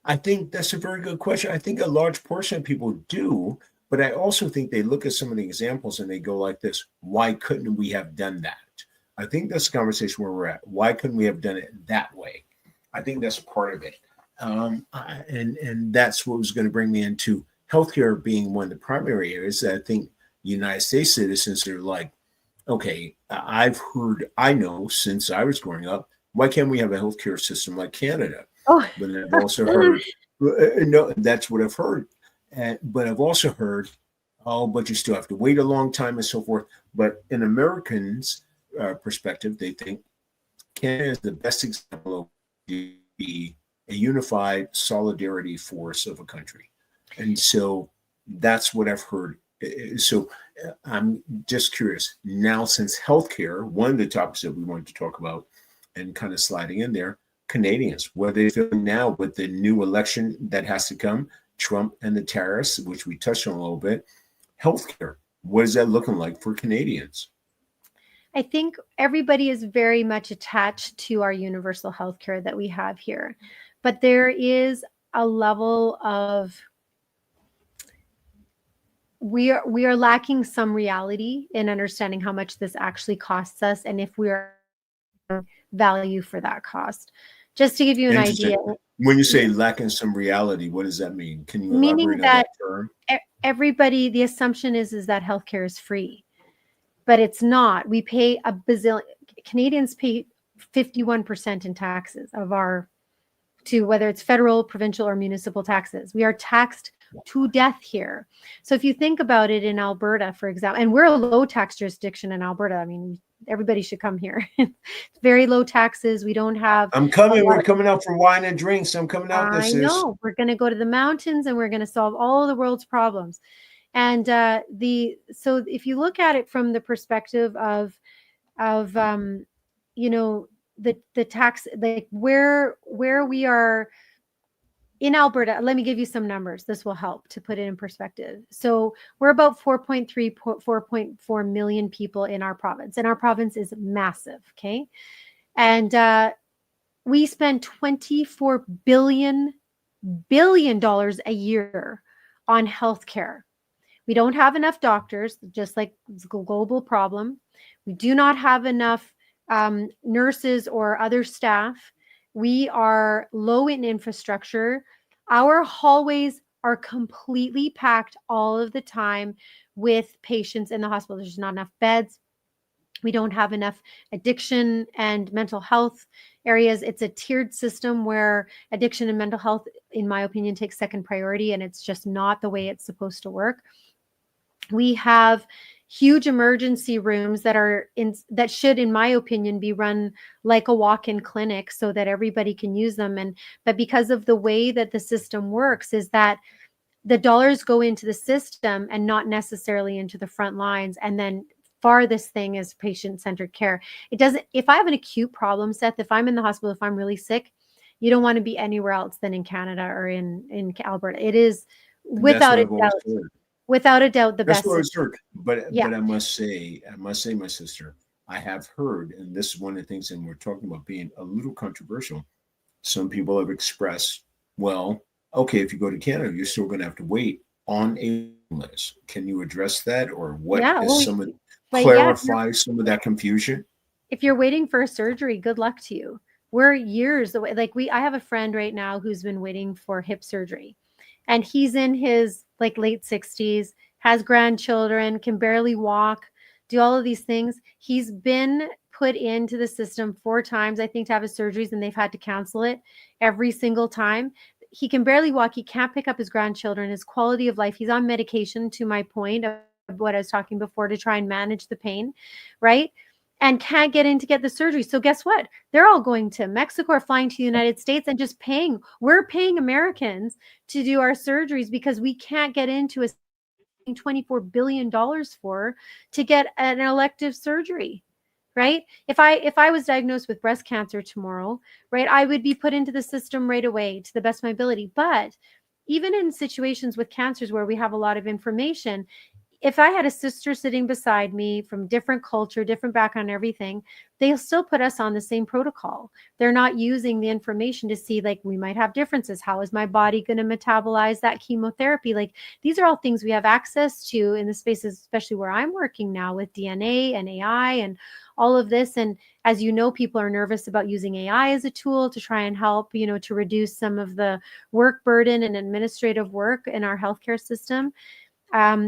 I think that's a very good question. I think a large portion of people do, but I also think they look at some of the examples and they go like this: why couldn't we have done that? I think that's the conversation where we're at. Why couldn't we have done it that way? I think that's part of it. And that's what was going to bring me into healthcare being one of the primary areas that I think United States citizens are like, okay, I know since I was growing up, why can't we have a healthcare system like Canada? Oh, But I've also heard, no, that's what I've heard. But I've also heard, oh, but you still have to wait a long time and so forth. But in Americans' perspective, they think Canada is the best example of be a unified solidarity force of a country. And so that's what I've heard. So I'm just curious now, since healthcare, one of the topics that we wanted to talk about and kind of sliding in there, Canadians? What are they feeling now with the new election that has to come, Trump and the tariffs, which we touched on a little bit? Healthcare, what is that looking like for Canadians? I think everybody is very much attached to our universal health care that we have here. But there is a level of we are lacking some reality in understanding how much this actually costs us and if we are value for that cost. Just to give you an idea. When you say lacking some reality, what does that mean? Can you elaborate on that term? Everybody, the assumption is that healthcare is free, but it's not. We pay a bazillion. Canadians pay 51% in taxes to whether it's federal, provincial, or municipal taxes. We are taxed to death here. So if you think about it in Alberta, for example, and we're a low tax jurisdiction in Alberta. I mean, everybody should come here. Very low taxes. We don't have. I'm coming. We're coming out for wine and drinks. I'm coming out. I know. We're going to go to the mountains and we're going to solve all the world's problems. And so if you look at it from the perspective of you know, the tax, like where we are in Alberta, let me give you some numbers. This will help to put it in perspective. So we're about 4.4 million people in our province, and our province is massive. Okay. And we spend $24 billion a year on healthcare. We don't have enough doctors, just like it's a global problem. We do not have enough nurses or other staff. We are low in infrastructure. Our hallways are completely packed all of the time with patients in the hospital. There's not enough beds. We don't have enough addiction and mental health areas. It's a tiered system where addiction and mental health, in my opinion, takes second priority, and it's just not the way it's supposed to work. We have huge emergency rooms that should, in my opinion, be run like a walk-in clinic so that everybody can use them. But because of the way that the system works is that the dollars go into the system and not necessarily into the front lines. And then farthest thing is patient-centered care. It doesn't, if I have an acute problem, Seth, if I'm in the hospital, if I'm really sick, you don't want to be anywhere else than in Canada or in Alberta. It is without a doubt. Without a doubt, the best. That's what it's heard. But I must say, my sister, I have heard, and this is one of the things, and we're talking about being a little controversial. Some people have expressed, well, okay, if you go to Canada, you're still going to have to wait on a list. Can you address that, or what clarify some of that confusion? If you're waiting for a surgery, good luck to you. We're years away. I have a friend right now who's been waiting for hip surgery, and he's in his late 60s, has grandchildren, can barely walk, do all of these things. He's been put into the system 4 times, I think, to have his surgeries, and they've had to cancel it every single time. He can barely walk. He can't pick up his grandchildren. His quality of life, he's on medication, to my point of what I was talking before, to try and manage the pain, right? And can't get in to get the surgery. So guess what? They're all going to Mexico or flying to the United States and just paying. We're paying Americans to do our surgeries because we can't get into a $24 billion to get an elective surgery, right? If I was diagnosed with breast cancer tomorrow, right, I would be put into the system right away to the best of my ability. But even in situations with cancers where we have a lot of information, if I had a sister sitting beside me from different culture, different background, everything, they'll still put us on the same protocol. They're not using the information to see, we might have differences. How is my body going to metabolize that chemotherapy? These are all things we have access to in the spaces, especially where I'm working now with DNA and AI and all of this. And as you know, people are nervous about using AI as a tool to try and help, to reduce some of the work burden and administrative work in our healthcare system.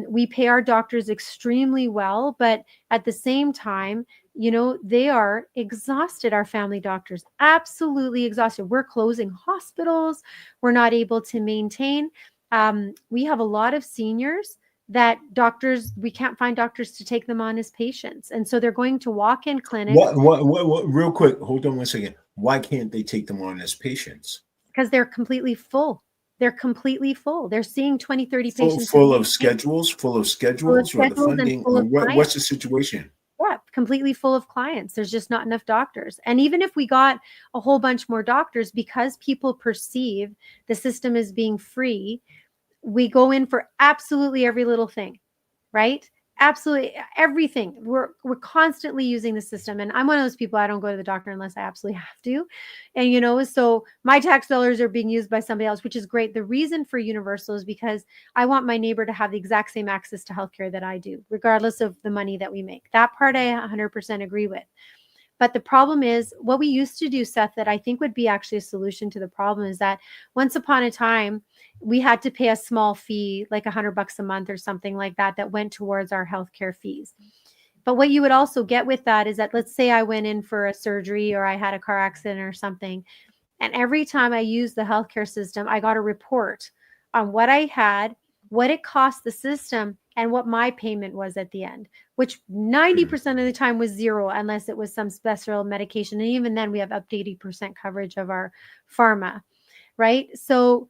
We pay our doctors extremely well, but at the same time, they are exhausted. Our family doctors, absolutely exhausted. We're closing hospitals. We're not able to maintain. We have a lot of seniors that we can't find doctors to take them on as patients. And so they're going to walk-in clinics. What, real quick, hold on one second. Why can't they take them on as patients? Because they're completely full. They're completely full. They're seeing 20, 30 patients. Full of schedules, or the funding. What's the situation? Yeah, completely full of clients. There's just not enough doctors. And even if we got a whole bunch more doctors, because people perceive the system as being free, we go in for absolutely every little thing, right? Absolutely everything. We're constantly using the system. And I'm one of those people, I don't go to the doctor unless I absolutely have to. And so my tax dollars are being used by somebody else, which is great. The reason for universal is because I want my neighbor to have the exact same access to healthcare that I do, regardless of the money that we make. That part I 100% agree with. But the problem is what we used to do, Seth, that I think would be actually a solution to the problem is that once upon a time, we had to pay a small fee, like $100 a month or something like that, that went towards our healthcare fees. But what you would also get with that is that, let's say I went in for a surgery or I had a car accident or something. And every time I used the healthcare system, I got a report on what I had, what it cost the system, and what my payment was at the end, which 90% of the time was zero, unless it was some special medication. And even then, we have up to 80% coverage of our pharma, right? So,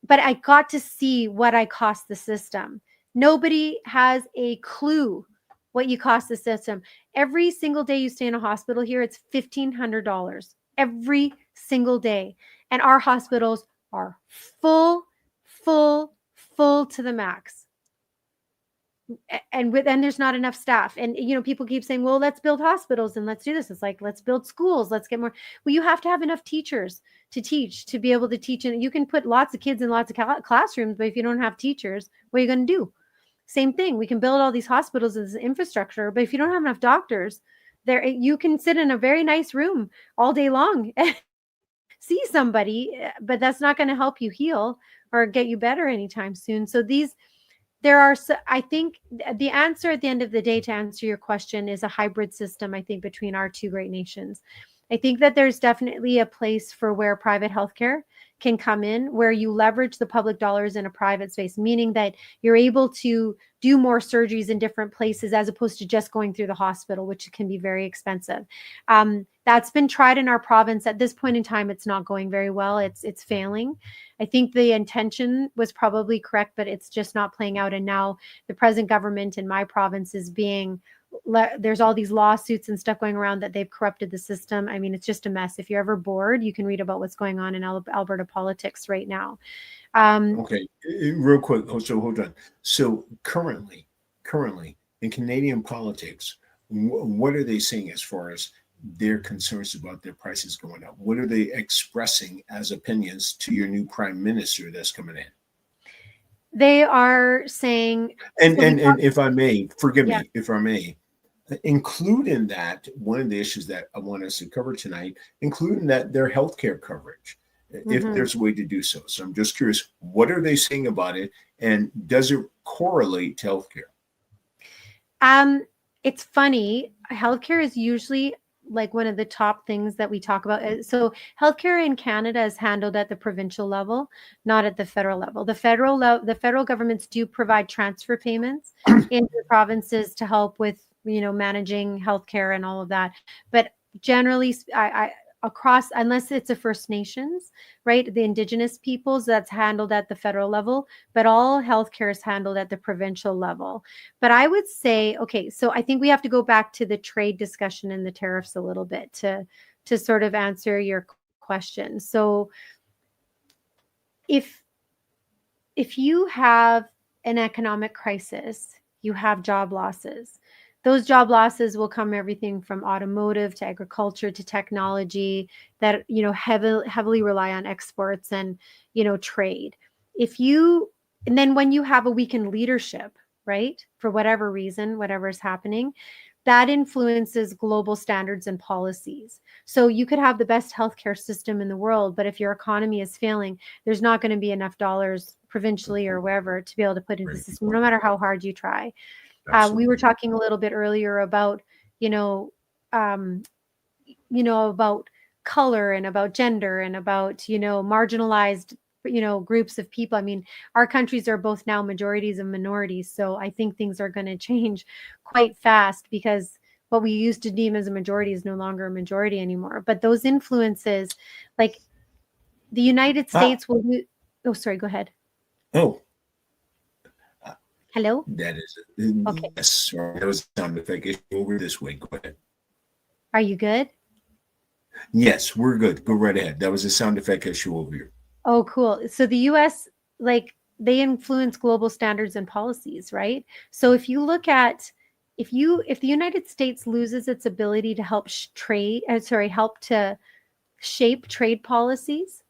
but I got to see what I cost the system. Nobody has a clue what you cost the system. Every single day you stay in a hospital here, it's $1,500 every single day. And our hospitals are full, full, full to the max. And there's not enough staff. And people keep saying, well, let's build hospitals and let's do this. It's like, let's build schools, let's get more. Well, you have to have enough teachers to teach, to be able to teach. And you can put lots of kids in lots of classrooms, but if you don't have teachers, what are you going to do? Same thing. We can build all these hospitals as infrastructure, but if you don't have enough doctors there, you can sit in a very nice room all day long and see somebody, but that's not going to help you heal or get you better anytime soon. So I think the answer at the end of the day, to answer your question, is a hybrid system, I think, between our two great nations. I think that there's definitely a place for where private healthcare can come in, where you leverage the public dollars in a private space, meaning that you're able to do more surgeries in different places as opposed to just going through the hospital, which can be very expensive. That's been tried in our province. At this point in time, it's not going very well. It's failing. I think the intention was probably correct, but it's just not playing out. And now the present government in my province is there's all these lawsuits and stuff going around that they've corrupted the system. I mean, it's just a mess. If you're ever bored, you can read about what's going on in Alberta politics right now. Okay, real quick. So hold on. So currently in Canadian politics, what are they saying as far as their concerns about their prices going up? What are they expressing as opinions to your new prime minister that's coming in? They are saying, and if I may, forgive yeah. me, if I may, include in that one of the issues that I want us to cover tonight, including that their healthcare coverage, if there's a way to do so. So I'm just curious, what are they saying about it, and does it correlate to healthcare? It's funny. Healthcare is usually like one of the top things that we talk about. So healthcare in Canada is handled at the provincial level, not at the federal level. The federal governments do provide transfer payments into the provinces to help with, managing healthcare and all of that. But generally, across, unless it's a First Nations, right, the Indigenous peoples, that's handled at the federal level, but all healthcare is handled at the provincial level. But I would say, okay, so I think we have to go back to the trade discussion and the tariffs a little bit to sort of answer your question. So if you have an economic crisis, you have job losses. Those job losses will come everything from automotive to agriculture to technology that, heavily rely on exports and, trade. And then when you have a weakened leadership, right, for whatever reason, whatever is happening, that influences global standards and policies. So you could have the best healthcare system in the world, but if your economy is failing, there's not going to be enough dollars provincially or wherever to be able to put into the system, no matter how hard you try. We were talking a little bit earlier about, about color and about gender and about, marginalized, groups of people. I mean, our countries are both now majorities and minorities. So I think things are going to change quite fast because what we used to deem as a majority is no longer a majority anymore. But those influences, like the United States will do. Oh, sorry, go ahead. Oh, Hello? That is, Okay. yes, sorry, that was a sound effect issue over this way. Go ahead. Are you good? Yes, we're good. Go right ahead. That was a sound effect issue over here. Oh, cool. So the US, like, they influence global standards and policies, right? So if you look at, if the United States loses its ability to help help to shape trade policies,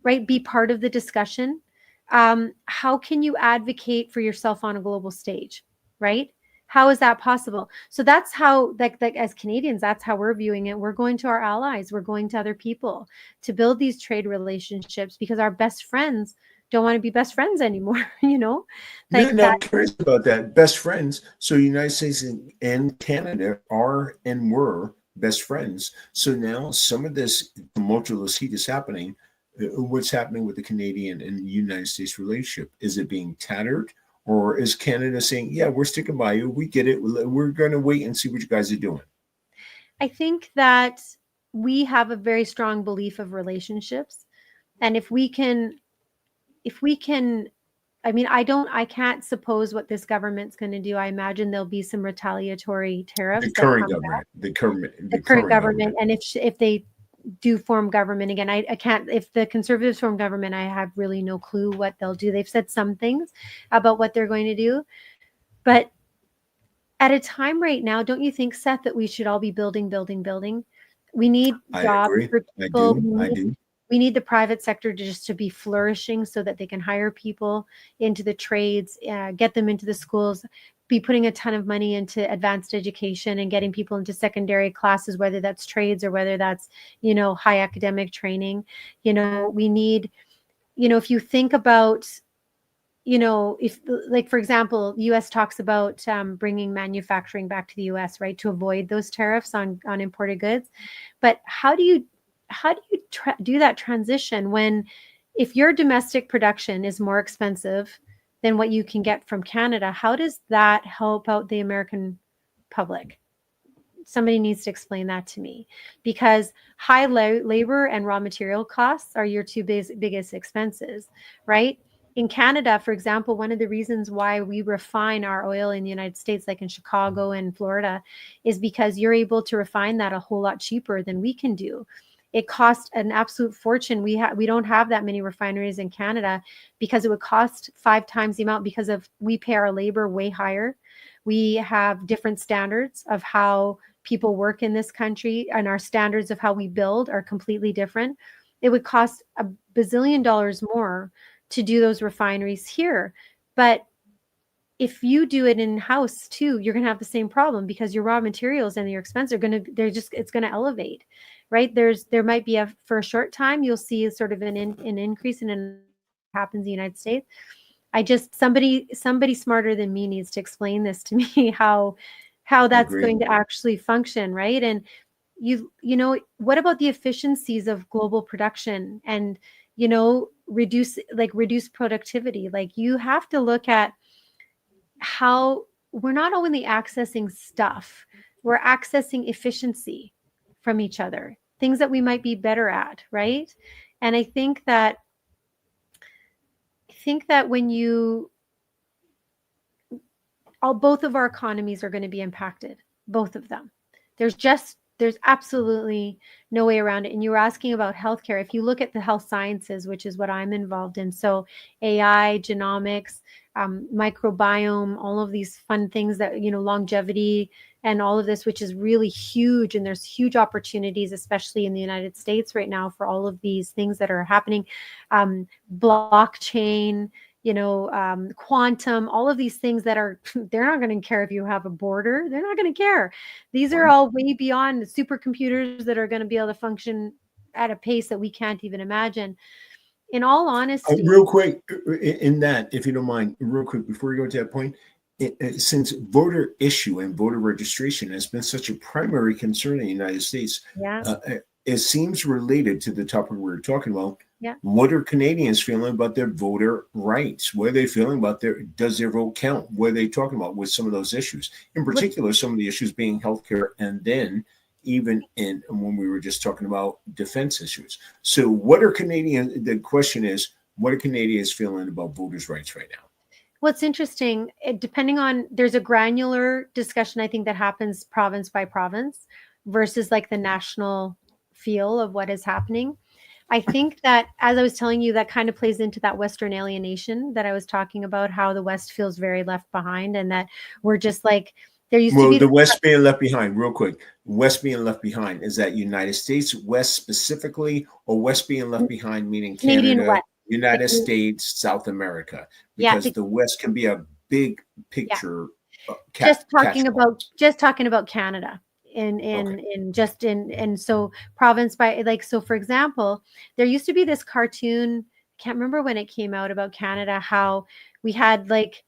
right? Be part of the discussion. How can you advocate for yourself on a global stage, right? How is that possible? So that's how, like as Canadians, that's how we're viewing it. We're going to our allies, we're going to other people to build these trade relationships because our best friends don't want to be best friends anymore, No, like no, that. I'm curious about that. Best friends. So United States and Canada are and were best friends. So now some of this tumultuous heat is happening. What's happening with the Canadian and United States relationship? Is it being tattered? Or is Canada saying, yeah, we're sticking by you. We get it. We're going to wait and see what you guys are doing? I think that we have a very strong belief of relationships. And if we can I mean, I can't suppose what this government's going to do. I imagine there'll be some retaliatory The tariffs that current come government, back. the The current current government, government. and if they do form government again, I can't. If the Conservatives form government, I have really no clue what they'll do. They've said some things about what they're going to do, but at a time right now, don't you think, Seth, that we should all be building, building, building? We need I jobs agree. for I people. do. I do. We need the private sector to just to be flourishing so that they can hire people into the trades, get them into the schools, be putting a ton of money into advanced education and getting people into secondary classes, whether that's trades or whether that's, high academic training. We need, if you think about, if, like, for example, US talks about bringing manufacturing back to the US, right, to avoid those tariffs on imported goods. But how do you do that transition when, if your domestic production is more expensive than what you can get from Canada, how does that help out the American public? Somebody needs to explain that to me, because high labor and raw material costs are your two biggest expenses, right? In Canada, for example, one of the reasons why we refine our oil in the United States, like in Chicago and Florida, is because you're able to refine that a whole lot cheaper than we can do. It costs an absolute fortune. We don't have that many refineries in Canada because it would cost 5 times the amount, because of we pay our labor way higher. We have different standards of how people work in this country, and our standards of how we build are completely different. It would cost a bazillion dollars more to do those refineries here. But if you do it in house too, you're going to have the same problem, because your raw materials and your expense are going to, it's going to elevate, right? There might be for a short time, you'll see sort of an increase in happens in the United States. I just, somebody smarter than me needs to explain this to me, how I that's agree. going to actually function, right? And what about the efficiencies of global production and, reduce productivity? Like, you have to look at how we're not only accessing stuff, we're accessing efficiency from each other, things that we might be better at, right? And I think that when you both of our economies are going to be impacted, both of them. There's absolutely no way around it. And you were asking about healthcare. If you look at the health sciences, which is what I'm involved in, so AI, genomics, microbiome, all of these fun things that, longevity and all of this, which is really huge. And there's huge opportunities, especially in the United States right now, for all of these things that are happening. Blockchain, quantum, all of these things that are, they're not going to care if you have a border. They're not going to care. These are Right. all way beyond the supercomputers that are going to be able to function at a pace that we can't even imagine. In all honesty, Real quick, in that, if you don't mind, real quick, before we go to that point, since voter issue and voter registration has been such a primary concern in the United States, yeah, it seems related to the topic we were talking about. yeah. What are Canadians feeling about their voter rights? What are they feeling about does their vote count? What are they talking about with some of those issues? In What particular, some of the issues being healthcare, and then even in when we were just talking about defense issues. So what are Canadians, the question is, what are Canadians feeling about voters' rights right now? What's interesting, depending on, there's a granular discussion, I think, that happens province by province versus like the national feel of what is happening. I think that, as I was telling you, that kind of plays into that Western alienation that I was talking about, how the West feels very left behind, and that we're just like, there used to Well, be the this West being left behind, real quick. West being left behind, is that United States, West specifically, or West being left behind, meaning Canadian Canada, West. United States, South America? Yeah, Because the West can be a big yeah. picture Just catch-all. talking about Canada Okay. in just in and so province by, like, so for example, there used to be this cartoon, can't remember when it came out, about Canada, how we had like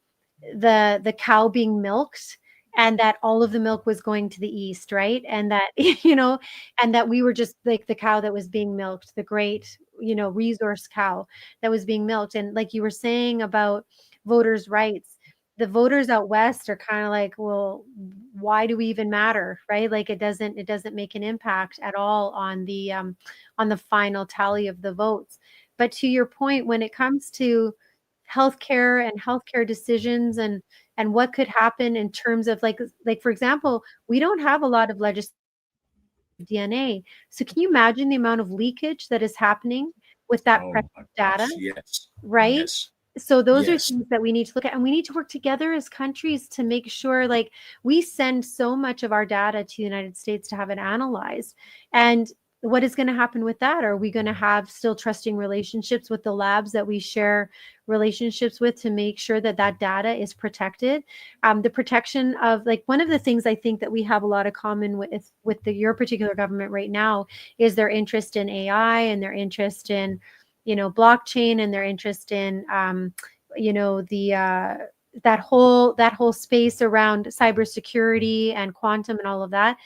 the cow being milked, and that all of the milk was going to the east, right? And that and that we were just like the cow that was being milked, the great, resource cow that was being milked. And like you were saying about voters' rights, the voters out west are kind of like, well, why do we even matter, right? Like it doesn't make an impact at all on the final tally of the votes. But to your point, when it comes to healthcare and healthcare decisions, and what could happen in terms of like for example, we don't have a lot of legislative DNA. So can you imagine the amount of leakage that is happening with that Oh precious my data? gosh. Yes. Right? Yes. So those are Yes. things that we need to look at, and we need to work together as countries to make sure, like, we send so much of our data to the United States to have it analyzed. And what is going to happen with that? Are we going to have still trusting relationships with the labs that we share relationships with to make sure that that data is protected? The protection of, like, one of the things I think that we have a lot of common with your particular government right now is their interest in AI, and their interest in blockchain, and their interest in the that whole space around cybersecurity and quantum and all of that.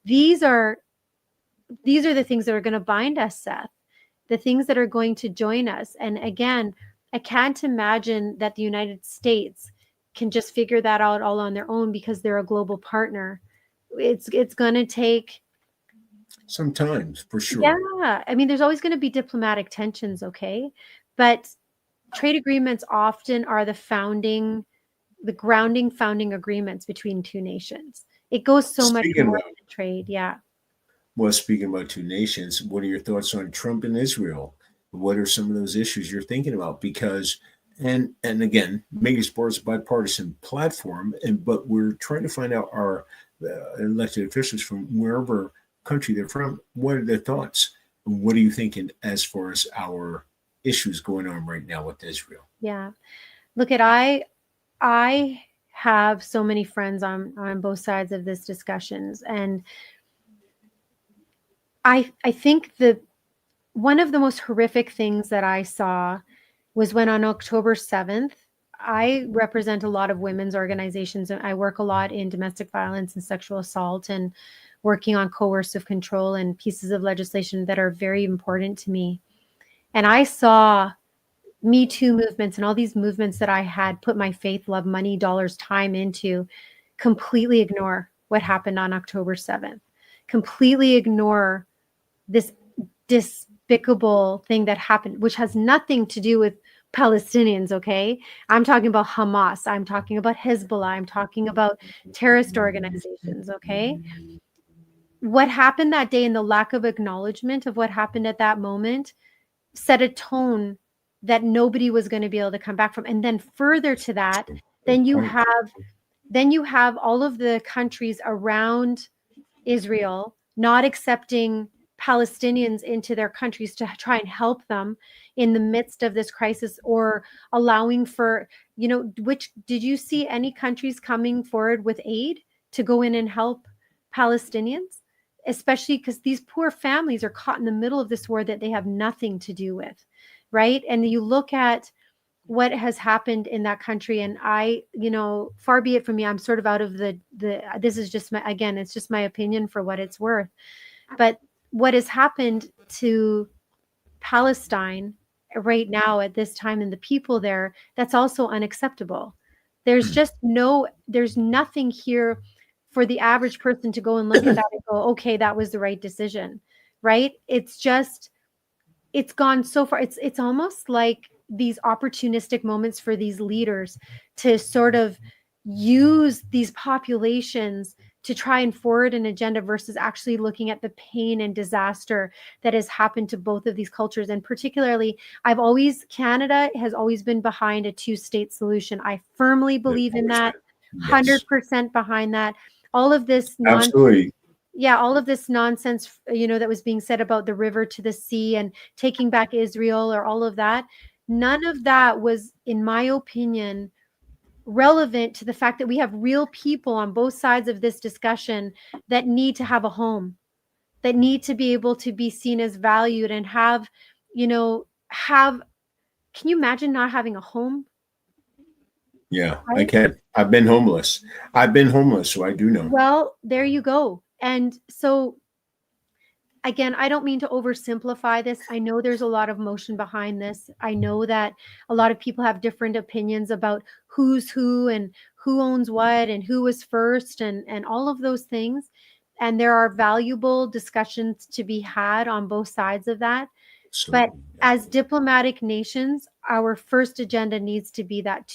These are the things that are going to bind us, Seth. The things that are going to join us. And again, I can't imagine that the United States can just figure that out all on their own, because they're a global partner. It's going to take, Sometimes, for sure. yeah. I mean, there's always going to be diplomatic tensions, okay? But trade agreements often are the grounding founding agreements between two nations. It goes so much Speaking more about than trade. Yeah. Well, speaking about two nations, what are your thoughts on Trump and Israel? What are some of those issues you're thinking about? Because, and again, Mega Sports bipartisan platform, but we're trying to find out our elected officials from wherever country they're from. What are their thoughts? What are you thinking as far as our issues going on right now with Israel? Yeah. Look at I have so many friends on both sides of this discussions, and I think the one of the most horrific things that I saw was when on October 7th, I represent a lot of women's organizations, and I work a lot in domestic violence and sexual assault, and working on coercive control and pieces of legislation that are very important to me. And I saw Me Too movements and all these movements that I had put my faith, love, money, dollars, time into completely ignore what happened on October 7th, completely ignore this despicable thing that happened, which has nothing to do with Palestinians, okay? I'm talking about Hamas. I'm talking about Hezbollah. I'm talking about terrorist organizations, okay? What happened that day and the lack of acknowledgement of what happened at that moment set a tone that nobody was going to be able to come back from. And then further to that, Good then you point. have then you have all of the countries around Israel not accepting Palestinians into their countries to try and help them in the midst of this crisis, or allowing for, which, did you see any countries coming forward with aid to go in and help Palestinians? Especially because these poor families are caught in the middle of this war that they have nothing to do with, right? And you look at what has happened in that country, and far be it from me, I'm sort of out of the this is just my, again, it's just my opinion for what it's worth, but what has happened to Palestine right now at this time, and the people there, that's also unacceptable. There's Hmm. just there's nothing here for the average person to go and look at that and go, okay, that was the right decision, right? It's gone so far. It's almost like these opportunistic moments for these leaders to sort of use these populations to try and forward an agenda versus actually looking at the pain and disaster that has happened to both of these cultures. And particularly, Canada has always been behind a two-state solution. I firmly believe in that, Yes, 100% behind that. All of this nonsense, absolutely. all of this nonsense, that was being said about the river to the sea and taking back Israel or all of that, none of that was, in my opinion, relevant to the fact that we have real people on both sides of this discussion that need to have a home, that need to be able to be seen as valued and have, have, can you imagine not having a home? Yeah, I Right? can. I've been homeless. I've been homeless, so I do know. Well, there you go. And so again, I don't mean to oversimplify this. I know there's a lot of motion behind this. I know that a lot of people have different opinions about who's who and who owns what and who was first and all of those things. And there are valuable discussions to be had on both sides of that. But Absolutely. as diplomatic nations, our first agenda needs to be that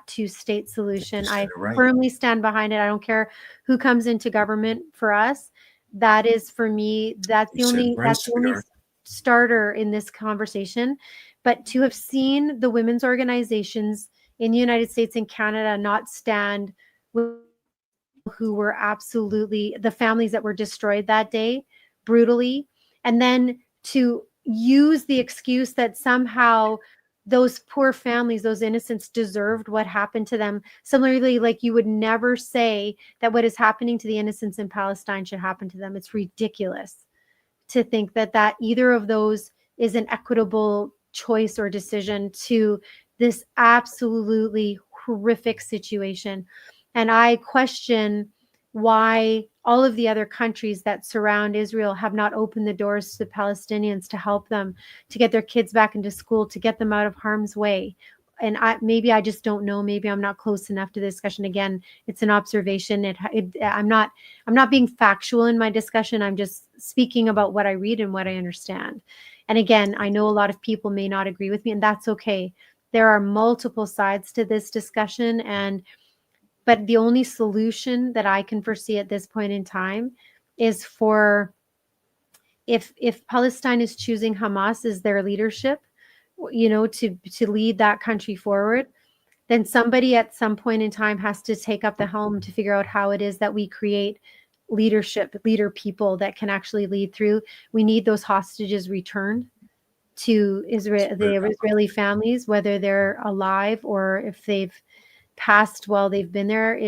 two-state solution. You I said it right. firmly stand behind it. I don't care who comes into government for us. That is, for me, that's You the said it only right, that's the only sweetheart. starter in this conversation. But to have seen the women's organizations in the United States and Canada not stand with who were absolutely the families that were destroyed that day brutally, and then to use the excuse that somehow those poor families, those innocents, deserved what happened to them. Similarly, like, you would never say that what is happening to the innocents in Palestine should happen to them. It's ridiculous to think that either of those is an equitable choice or decision to this absolutely horrific situation. And I question why all of the other countries that surround Israel have not opened the doors to the Palestinians to help them, to get their kids back into school, to get them out of harm's way. And maybe I just don't know. Maybe I'm not close enough to the discussion. Again, it's an observation. I'm not being factual in my discussion. I'm just speaking about what I read and what I understand. And again, I know a lot of people may not agree with me, and that's okay. There are multiple sides to this discussion, but the only solution that I can foresee at this point in time is for, if Palestine is choosing Hamas as their leadership, to lead that country forward, then somebody at some point in time has to take up the helm to figure out how it is that we create leader people that can actually lead through. We need those hostages returned to Israel, the Israeli families, whether they're alive or if they've passed while they've been there.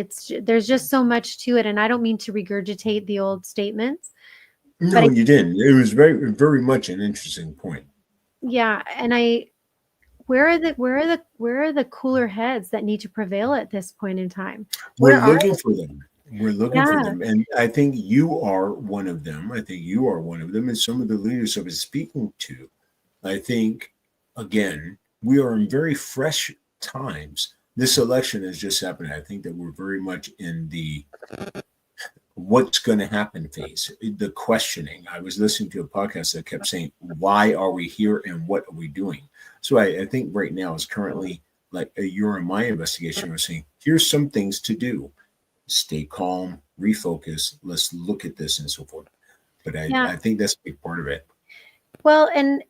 There's just so much to it, and I don't mean to regurgitate the old statements, but No, you didn't. It was very, very much an interesting point. where are the cooler heads that need to prevail at this point in time? We're Where are looking for them. We're looking for Yeah. them. And I think you are one of them. I think you are one of them. And some of the leaders I was speaking to, I think, again, we are in very fresh times. This election has just happened. I think that we're very much in the what's going to happen phase, the questioning. I was listening to a podcast that kept saying, why are we here and what are we doing? So I think right now is currently like you're in my investigation. We're saying, here's some things to do. Stay calm, refocus. Let's look at this and so forth. But I think that's a big part of it. Well, and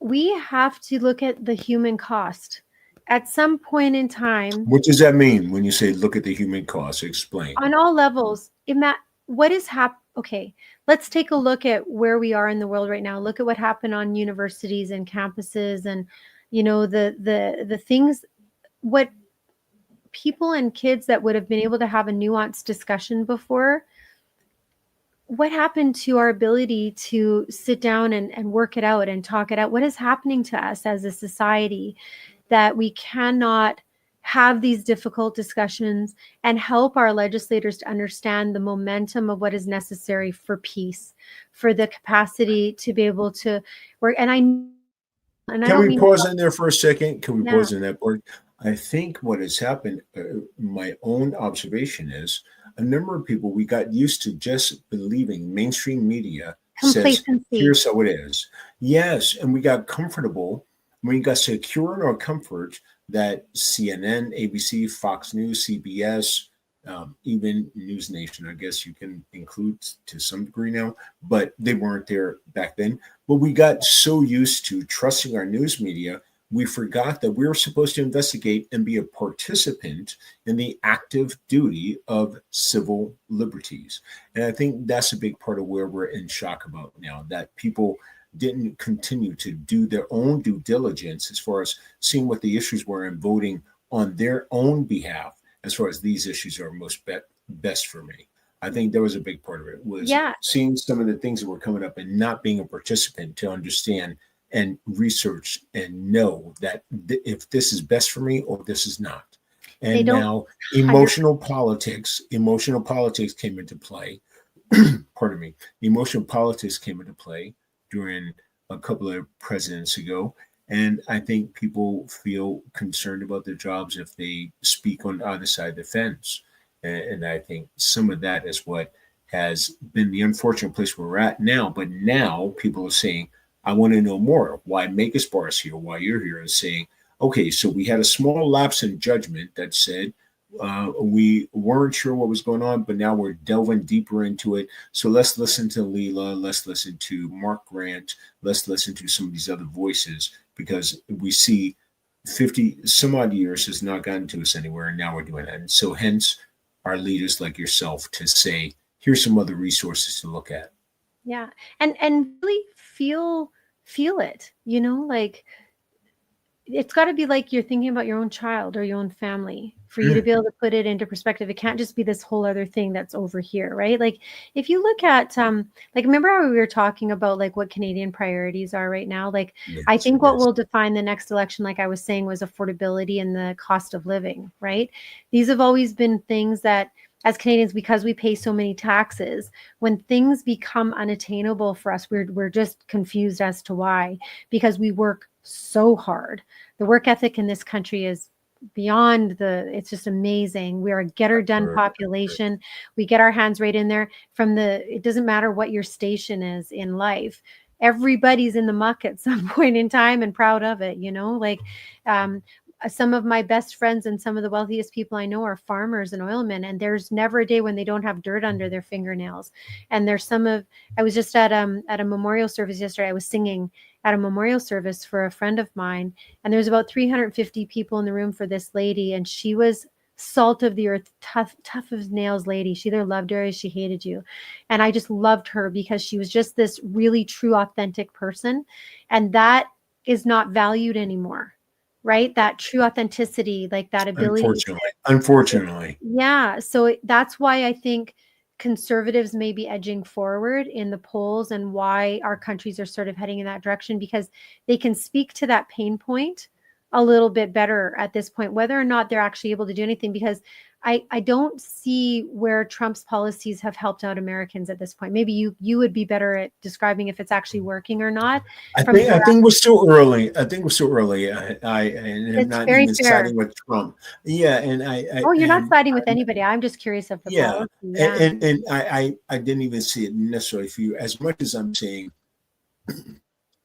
we have to look at the human cost. At some point in time, What does that mean when you say look at the human cost? Explain. on all levels, what is okay, let's take a look at where we are in the world right now. Look at what happened on universities and campuses, and the things, what people and kids that would have been able to have a nuanced discussion before, what happened to our ability to sit down and work it out and talk it out? What is happening to us as a society that we cannot have these difficult discussions and help our legislators to understand the momentum of what is necessary for peace, for the capacity to be able to work? And I Can don't we mean pause in there for a second? Can we yeah, pause in that part? I think what has happened, my own observation is a number of people, we got used to just believing mainstream media says, complacency. here's how it is. Yes. And we got comfortable We got secure in our comfort that CNN, ABC, Fox News, CBS, even News Nation, I guess you can include to some degree now, but they weren't there back then. But we got so used to trusting our news media, we forgot that we were supposed to investigate and be a participant in the active duty of civil liberties. And I think that's a big part of where we're in shock about now, that people didn't continue to do their own due diligence as far as seeing what the issues were and voting on their own behalf as far as these issues are best for me. I think that was a big part of it, was Yeah. seeing some of the things that were coming up and not being a participant to understand and research and know that if this is best for me or this is not. They And don't now 100 emotional politics came into play. Pardon me. Emotional politics came into play during a couple of presidents ago. And I think people feel concerned about their jobs if they speak on either side of the fence. And I think some of that is what has been the unfortunate place where we're at now. But now people are saying, I want to know more. Why Maker's Bar is here, why you're here, and saying, okay, so we had a small lapse in judgment that said we weren't sure what was going on, but now we're delving deeper into it. So let's listen to Leela, let's listen to Mark Grant, let's listen to some of these other voices, because we see 50 some odd years has not gotten to us anywhere, and now we're doing that. And so hence our leaders like yourself to say, here's some other resources to look at. Yeah. And really feel it, like it's got to be like you're thinking about your own child or your own family for you to be able to put it into perspective. It can't just be this whole other thing that's over here, right? Like if you look at like, remember how we were talking about like what Canadian priorities are right now? Like Yes, I think what yes. will define the next election, like I was saying, was affordability and the cost of living, right? These have always been things that as Canadians, because we pay so many taxes, when things become unattainable for us, we're just confused as to why, because we work so hard. The work ethic in this country is beyond it's just amazing. We're a get her done population. We get our hands right in there it doesn't matter what your station is in life. Everybody's in the muck at some point in time and proud of it, like, some of my best friends and some of the wealthiest people I know are farmers and oilmen, and there's never a day when they don't have dirt under their fingernails. And I was just at a memorial service yesterday. I was singing at a memorial service for a friend of mine, and there's about 350 people in the room for this lady, and she was salt of the earth, tough as nails lady. She either loved her or she hated you. And I just loved her because she was just this really true, authentic person. And that is not valued anymore, right? That true authenticity, like that ability. Unfortunately. Yeah. So that's why I think conservatives may be edging forward in the polls, and why our countries are sort of heading in that direction, because they can speak to that pain point a little bit better at this point, whether or not they're actually able to do anything, because I don't see where Trump's policies have helped out Americans at this point. Maybe you would be better at describing if it's actually working or not. I think we're still early. I think we're still early. And I'm It's not very even fair. siding with Trump. Yeah, and Oh, you're not siding with anybody. I'm just curious of the yeah, policy. Yeah. and I didn't even see it necessarily for you as much as I'm saying.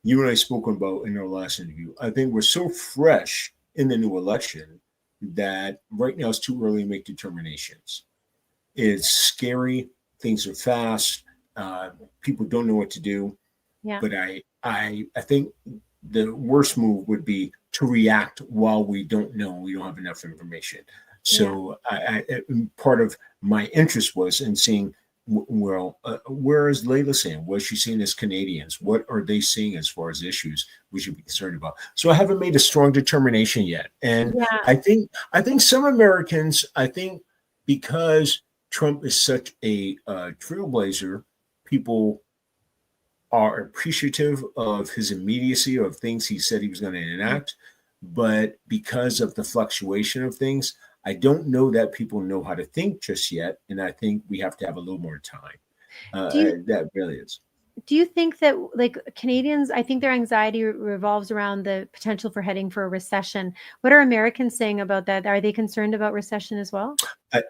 You and I spoke about in our last interview. I think we're so fresh in the new election that right now it's too early to make determinations. It's scary. Things are fast. People don't know what to do. Yeah. But I think the worst move would be to react while we don't know. We don't have enough information. So part of my interest was in seeing, well, where is Leila saying? What is she seeing as Canadians? What are they seeing as far as issues we should be concerned about? So I haven't made a strong determination yet. And Yeah. I think some Americans, because Trump is such a trailblazer, people are appreciative of his immediacy of things he said he was going to enact. But because of the fluctuation of things, I don't know that people know how to think just yet. And I think we have to have a little more time. That really is. do you think that like Canadians, I think their anxiety revolves around the potential for heading for a recession. What are Americans saying about that? Are they concerned about recession as well?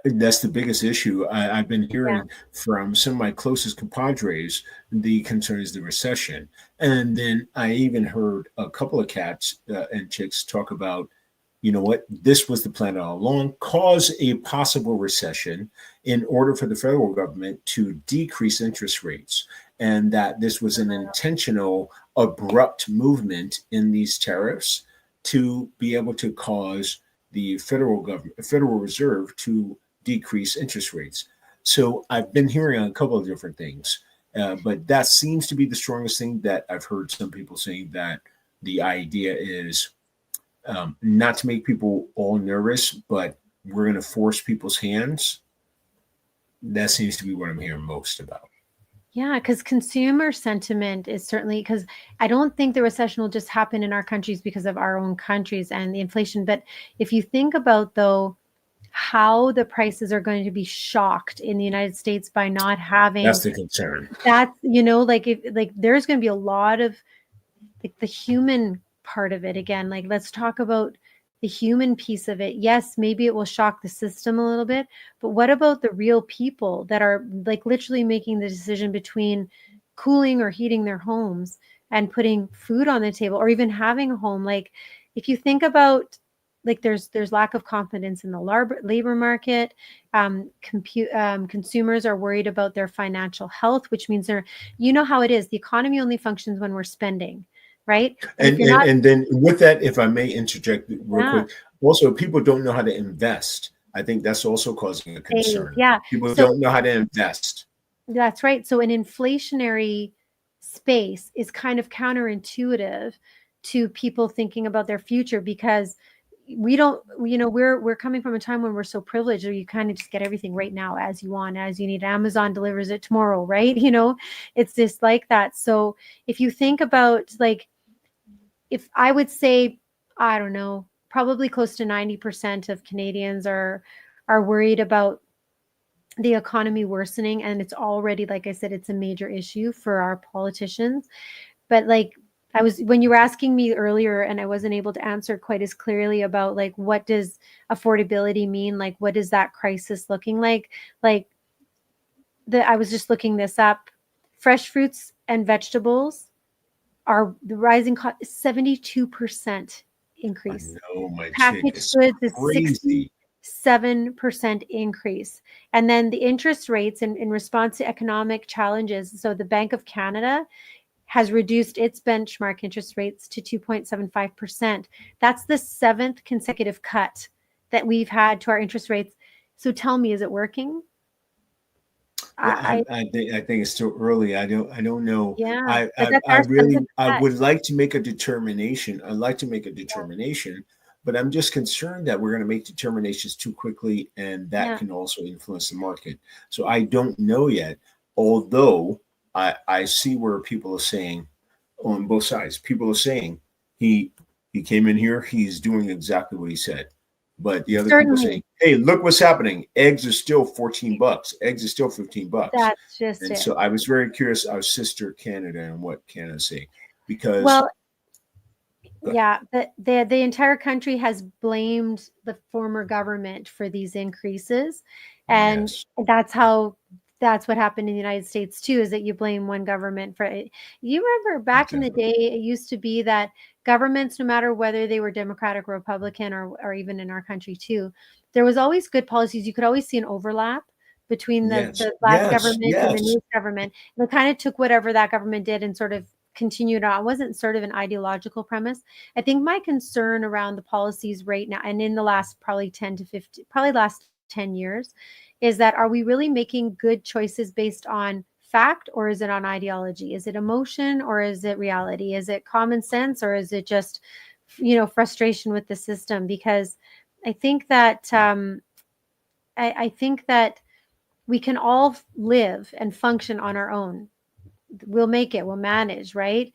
That's the biggest issue. I've been Yeah. hearing from some of my closest compadres the concern is the recession. And then I even heard a couple of cats and chicks talk about, you know what, this was the plan all along, cause a possible recession in order for the federal government to decrease interest rates. And that this was an intentional, abrupt movement in these tariffs to be able to cause the federal government, Federal Reserve, to decrease interest rates. So I've been hearing a couple of different things, but that seems to be the strongest thing that I've heard some people saying that the idea is not to make people all nervous, but we're going to force people's hands. That seems to be what I'm hearing most about. Yeah, because consumer sentiment is certainly, because I don't think the recession will just happen in our countries because of our own countries and the inflation. But if you think about, though, how the prices are going to be shocked in the United States by not That's having the concern. that, you know, like if like there's going to be a lot of like the human part of it again. Like let's talk about the human piece of it. Yes, maybe it will shock the system a little bit, but what about the real people that are like literally making the decision between cooling or heating their homes and putting food on the table or even having a home? Like if you think about like there's lack of confidence in the labor market. Consumers are worried about their financial health, which means they're, you know how it is, the economy only functions when we're spending, right? And if And, you're and not, and then with that, if I may interject real yeah, quick, also people don't know how to invest. I think that's also causing a concern. yeah. People So don't know how to invest. that's right. So an inflationary space is kind of counterintuitive to people thinking about their future because we don't, you know, we're coming from a time when we're so privileged, or you kind of just get everything right now as you want, as you need. Amazon delivers it tomorrow, right? You know, it's just like that. So if you think about like, if I would say, I don't know, probably close to 90% of Canadians are worried about the economy worsening, and it's already, like I said, it's a major issue for our politicians. But like I was, when you were asking me earlier and I wasn't able to answer quite as clearly about like what does affordability mean, like what is that crisis looking like the I was just looking this up. Fresh fruits and vegetables are the rising cost 72% I increase. know my chick Packaged is goods is crazy. 67% increase. And then the interest rates in response to economic challenges. So the Bank of Canada has reduced its benchmark interest rates to 2.75%. That's the seventh consecutive cut that we've had to our interest rates. So tell me, is it working? Yeah, I I think it's still early. I don't know. yeah, but that's I our really seventh I cut. would like to make a determination. I'd like to make a determination, but I'm just concerned that we're going to make determinations too quickly, and that Yeah. can also influence the market. So I don't know yet. Although I see where people are saying on both sides, people are saying he he came in here, he's doing exactly what he said. But the other people Certainly. saying, "Hey, look what's happening. Eggs are still 14 bucks. Eggs are still 15 bucks." That's just And it. so I was very curious our sister Canada and what Canada say because Well, yeah, the entire country has blamed the former government for these increases, and yes, that's what happened in the United States too, is that you blame one government for it. You remember back in the exactly. day, it used to be that governments, no matter whether they were Democratic or Republican, or even in our country too, there was always good policies. You could always see an overlap between Yes, the last yes, government and the yes, new government. And they kind of took whatever that government did and sort of continued on. It wasn't sort of an ideological premise. I think my concern around the policies right now and in the last probably 10 to 15, probably last 10 years, is that are we really making good choices based on fact, or is it on ideology? Is it emotion or is it reality? Is it common sense or is it just, you know, frustration with the system? Because I think that I think that we can all live and function on our own. We'll make it, we'll manage, right?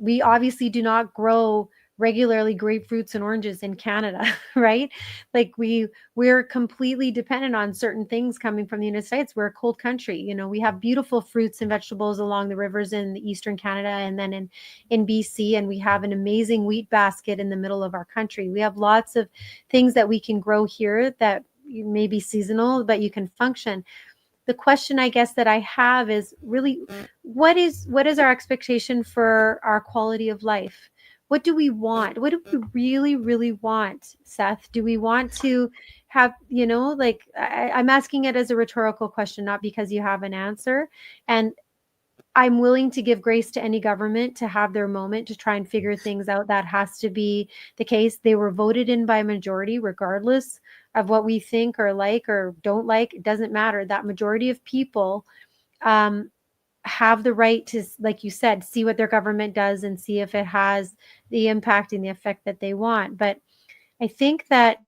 We obviously do not grow regularly grapefruits and oranges in Canada, right? Like we're completely dependent on certain things coming from the United States. We're a cold country. You know, we have beautiful fruits and vegetables along the rivers in the eastern Canada and then in BC, and we have an amazing wheat basket in the middle of our country. We have lots of things that we can grow here that may be seasonal, but you can function. The question I guess that I have is really what is our expectation for our quality of life? What do we want? What do we really, really want, Seth? Do we want to have, you know, like I'm asking it as a rhetorical question, not because you have an answer. And I'm willing to give grace to any government to have their moment to try and figure things out. That has to be the case. They were voted in by majority, regardless of what we think or don't like. It doesn't matter. That majority of people have the right to, like you said, see what their government does and see if it has the impact and the effect that they want. But I think that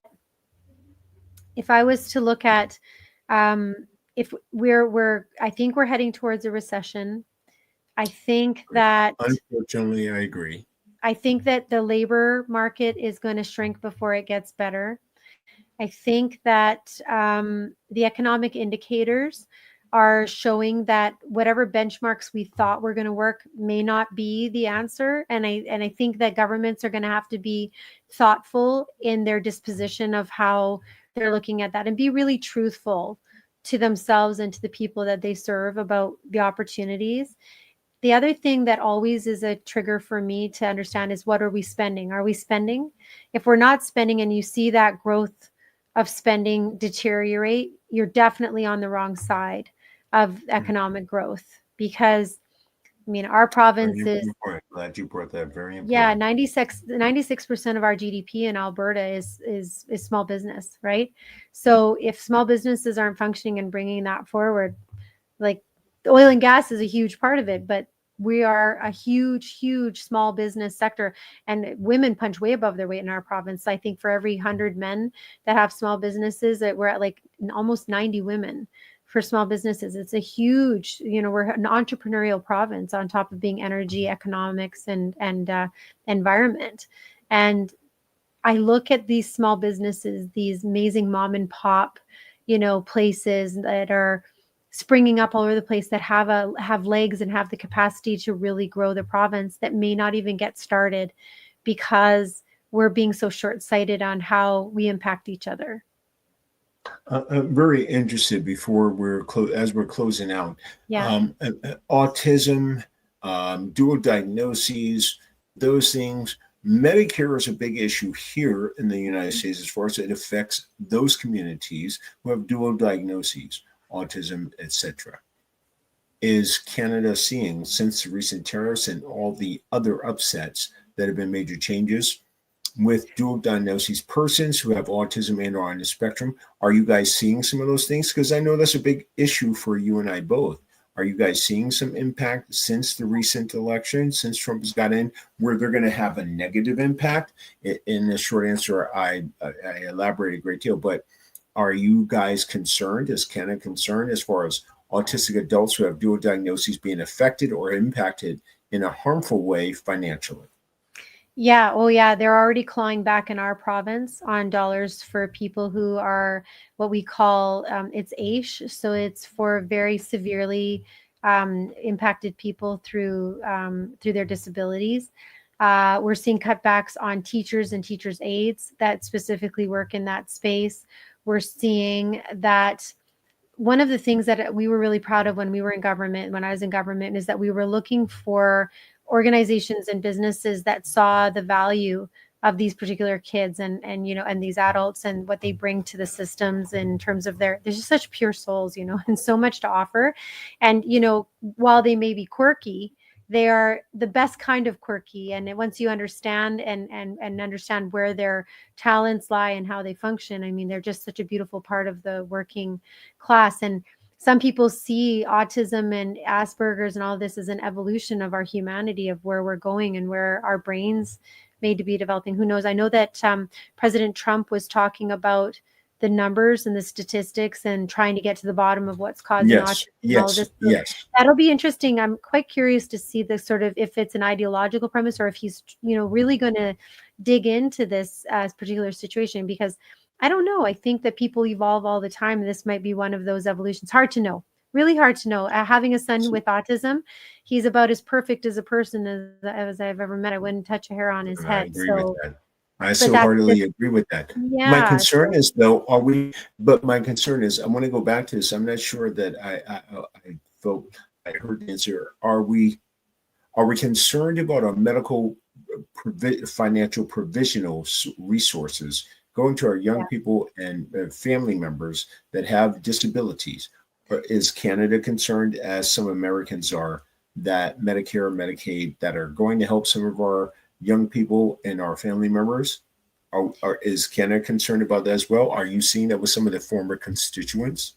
if I was to look at, if I think we're heading towards a recession. I think that Unfortunately, I agree. the labor market is going to shrink before it gets better. I think that the economic indicators are showing that whatever benchmarks we thought were going to work may not be the answer. And I think that governments are going to have to be thoughtful in their disposition of how they're looking at that and be really truthful to themselves and to the people that they serve about the opportunities. The other thing that always is a trigger for me to understand is what are we spending? Are we spending? If we're not spending and you see that growth of spending deteriorate, you're definitely on the wrong side of economic growth because, I mean, our province is, glad you brought that. Very important. yeah, 96% of our GDP in Alberta is small business, right? So if small businesses aren't functioning and bringing that forward, like the oil and gas is a huge part of it, but we are a huge small business sector, and women punch way above their weight in our province. I think for every 100 men that have small businesses, that we're at like almost 90 women for small businesses. It's a huge, you know, we're an entrepreneurial province on top of being energy, economics, and environment. And I look at these small businesses, these amazing mom and pop, you know, places that are springing up all over the place that have legs and have the capacity to really grow the province that may not even get started because we're being so short-sighted on how we impact each other. I'm very interested before as we're closing out. Yeah. Autism, dual diagnoses, those things. Medicare is a big issue here in the United States as far as it affects those communities who have dual diagnoses, autism, etc. Is Canada seeing, since the recent tariffs and all the other upsets that have been major changes with dual diagnoses, persons who have autism and are on the spectrum, are you guys seeing some of those things? Because I know that's a big issue for you and I both. Are you guys seeing some impact since the recent election, since Trump has got in, where they're going to have a negative impact? In the short answer, I elaborate a great deal, but are you guys concerned? Is Canada concerned as far as autistic adults who have dual diagnoses being affected or impacted in a harmful way financially? Yeah. Oh, yeah. They're already clawing back in our province on dollars for people who are what we call it's AISH. So it's for very severely impacted people through their disabilities. We're seeing cutbacks on teachers and teachers' aides that specifically work in that space. We're seeing that one of the things that we were really proud of when we were in government, when I was in government, is that we were looking for organizations and businesses that saw the value of these particular kids and you know, and these adults and what they bring to the systems in terms of they're just such pure souls, you know, and so much to offer. And, you know, while they may be quirky, they are the best kind of quirky. And once you understand and understand where their talents lie and how they function, I mean, they're just such a beautiful part of the working class. And some people see autism and Asperger's and all this as an evolution of our humanity, of where we're going and where our brains made to be developing. Who knows? I know that President Trump was talking about the numbers and the statistics and trying to get to the bottom of what's causing Yes, autism and all of yes, this. So yes. that'll be interesting. I'm quite curious to see the sort of, if it's an ideological premise or if he's, really going to dig into this particular situation, because I don't know. I think that people evolve all the time. This might be one of those evolutions. Hard to know. Really hard to know. Having a son with autism, he's about as perfect as a person as I've ever met. I wouldn't touch a hair on his I head. agree with So, that. I but so that's just, heartily agree with that. My yeah. concern So, is, though, but my concern is, I want to go back to this. I'm not sure that I felt I heard the answer. Are we concerned about our medical financial provisional resources going to our young yeah. people and family members that have disabilities? Or is Canada concerned, as some Americans are, that Medicare and Medicaid that are going to help some of our young people and our family members? Is Canada concerned about that as well? Are you seeing that with some of the former constituents?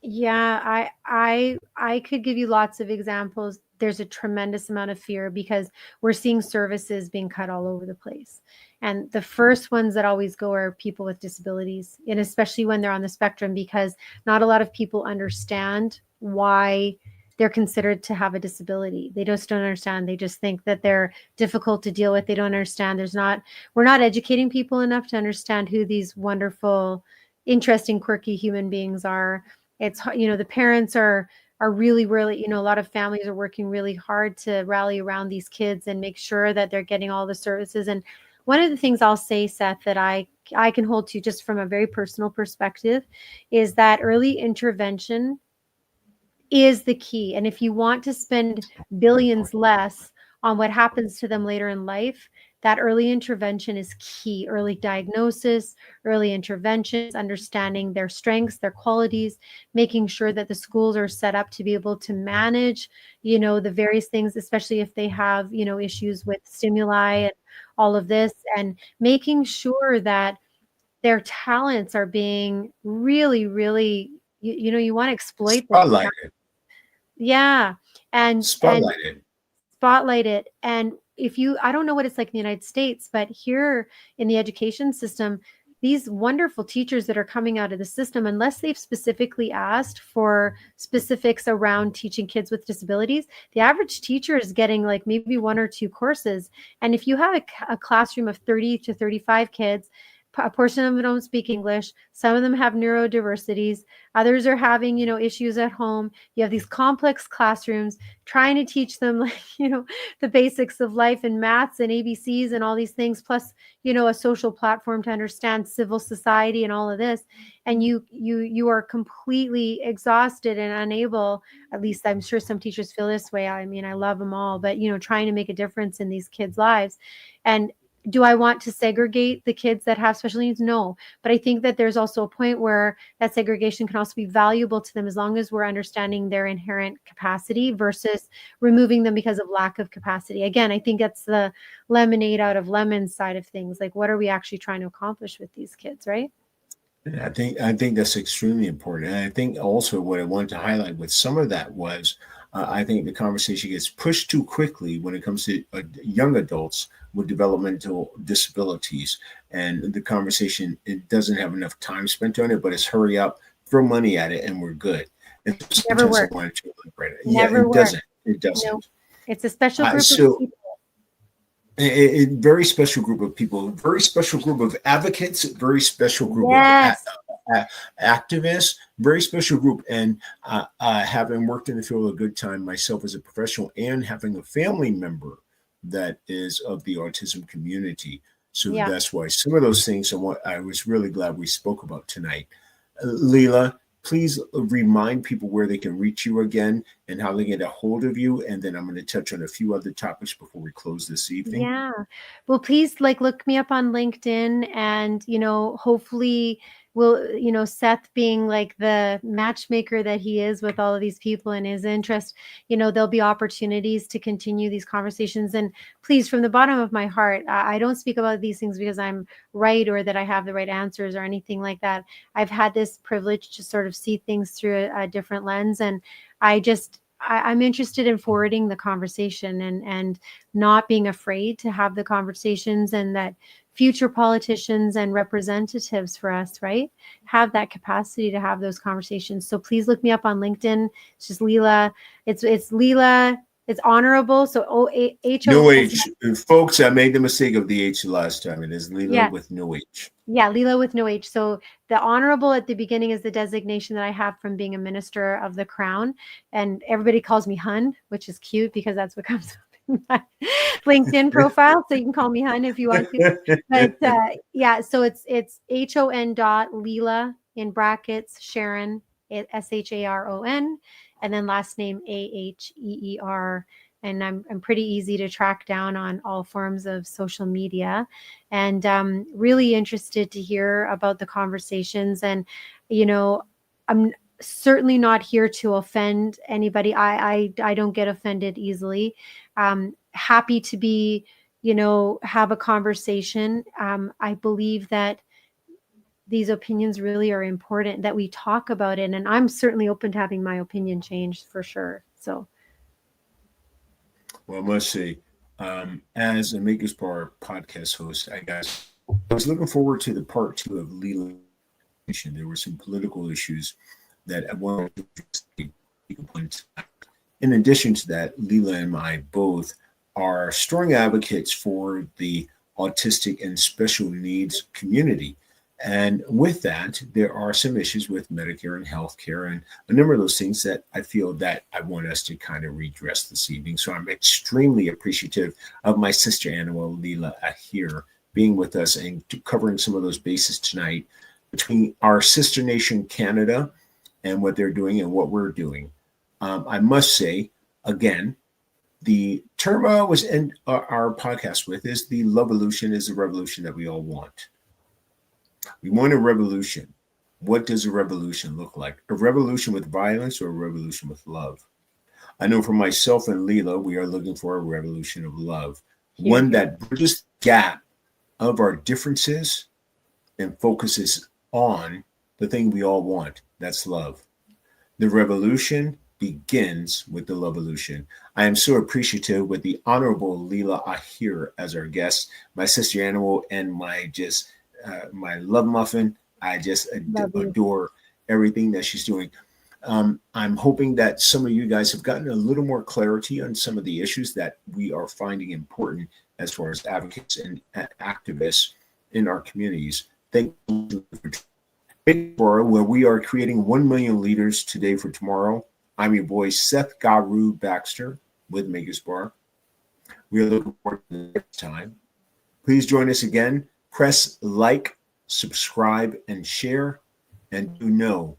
Yeah, I could give you lots of examples. There's a tremendous amount of fear because we're seeing services being cut all over the place. And the first ones that always go are people with disabilities, and especially when they're on the spectrum, because not a lot of people understand why they're considered to have a disability. They just don't understand. They just think that they're difficult to deal with. They don't understand. We're not educating people enough to understand who these wonderful, interesting, quirky human beings are. It's, the parents are really, a lot of families are working really hard to rally around these kids and make sure that they're getting all the services. And one of the things I'll say, Seth, that I can hold to just from a very personal perspective is that early intervention is the key. And if you want to spend Good point. billions less on what happens to them later in life, that early intervention is key. Early diagnosis, early interventions, understanding their strengths, their qualities, making sure that the schools are set up to be able to manage, the various things, especially if they have, issues with stimuli and all of this, and making sure that their talents are being really, really, you want to exploit the talent. Spotlighted, Yeah. And spotlighted. spotlight it. And I don't know what it's like in the United States, but here in the education system, these wonderful teachers that are coming out of the system, unless they've specifically asked for specifics around teaching kids with disabilities, the average teacher is getting like maybe one or two courses. And if you have a classroom of 30 to 35 kids, a portion of them don't speak English. Some of them have neurodiversities. Others are having, issues at home. You have these complex classrooms trying to teach them like, the basics of life and maths and ABCs and all these things, plus, a social platform to understand civil society and all of this. And you are completely exhausted and unable, at least I'm sure some teachers feel this way. I mean, I love them all, but, trying to make a difference in these kids' lives. And do I want to segregate the kids that have special needs? No. But I think that there's also a point where that segregation can also be valuable to them as long as we're understanding their inherent capacity versus removing them because of lack of capacity. Again, I think that's the lemonade out of lemon side of things. Like, what are we actually trying to accomplish with these kids, right? I think that's extremely important. And I think also what I wanted to highlight with some of that was I think the conversation gets pushed too quickly when it comes to young adults with developmental disabilities. And the conversation, it doesn't have enough time spent on it, but it's hurry up, throw money at it, and we're good. And Never sometimes I works. wanted to liberate it. Yeah, Never it works. doesn't. It No, doesn't. it's a special group of So people. a very special group of people, very special group of advocates, very special group of Yes. activists, very special group. And having worked in the field a good time myself as a professional and having a family member that is of the autism community. So Yeah. that's why some of those things I was really glad we spoke about tonight. Leela, please remind people where they can reach you again and how they get a hold of you. And then I'm going to touch on a few other topics before we close this evening. Yeah. Well, please look me up on LinkedIn and, hopefully Seth being like the matchmaker that he is with all of these people and his interest, there'll be opportunities to continue these conversations. And please, from the bottom of my heart, I don't speak about these things because I'm right or that I have the right answers or anything like that. I've had this privilege to sort of see things through a different lens. And I'm interested in forwarding the conversation and not being afraid to have the conversations, and that future politicians and representatives for us, right? Have that capacity to have those conversations. So please look me up on LinkedIn. It's just Leela. It's Leela. It's honorable. So H O. No H. Folks, I made the mistake of the H last time. It is Leela Yeah. with no H. Yeah, Leela with no H. So the honorable at the beginning is the designation that I have from being a minister of the crown. And everybody calls me Hun, which is cute because that's what comes up in my LinkedIn profile. So you can call me Hun if you want to. But yeah, so it's HON dot Leela in brackets Sharon, SHARON, and then last name AHEER. And I'm pretty easy to track down on all forms of social media, and really interested to hear about the conversations. And I'm certainly not here to offend anybody. I don't get offended easily. Happy to be, have a conversation. I believe that these opinions really are important, that we talk about it, and I'm certainly open to having my opinion changed for sure. So. Well, I must say, as a Makers Bar podcast host, I was looking forward to the part 2 of Leela. There were some political issues that I wanted to point out. In addition to that, Leela and I both are strong advocates for the autistic and special needs community. And with that, there are some issues with Medicare and healthcare and a number of those things that I feel that I want us to kind of redress this evening. So I'm extremely appreciative of my sister Annabelle Leela Aheer being with us and covering some of those bases tonight between our sister nation, Canada, and what they're doing and what we're doing. I must say, again, the term I always end our podcast with is the Lovolution is the revolution that we all want. We want a revolution. What does a revolution look like? A revolution with violence or a revolution with love? I know for myself and Leela, we are looking for a revolution of love, one that bridges the gap of our differences and focuses on the thing we all want. That's love. The revolution begins with the Lovolution. I am so appreciative with the Honorable Leela Aheer as our guest, my sister Animal, and my love muffin. I just adore everything that she's doing. I'm hoping that some of you guys have gotten a little more clarity on some of the issues that we are finding important as far as advocates and activists in our communities. Thank you for where we are creating 1 million leaders today for tomorrow. I'm your boy, Seth Garu Baxter with Makers Bar. We are looking forward to the next time. Please join us again. Press like, subscribe, and share. And do know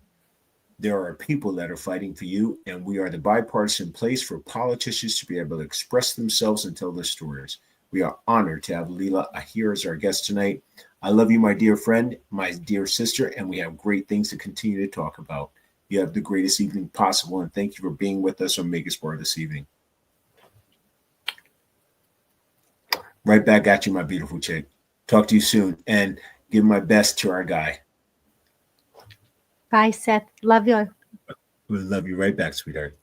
there are people that are fighting for you, and we are the bipartisan place for politicians to be able to express themselves and tell their stories. We are honored to have Leela Aheer as our guest tonight. I love you, my dear friend, my dear sister, and we have great things to continue to talk about. You have the greatest evening possible, and thank you for being with us on Makers Bar this evening. Right back at you, my beautiful chick. Talk to you soon, and give my best to our guy. Bye, Seth. Love you. We'll love you right back, sweetheart.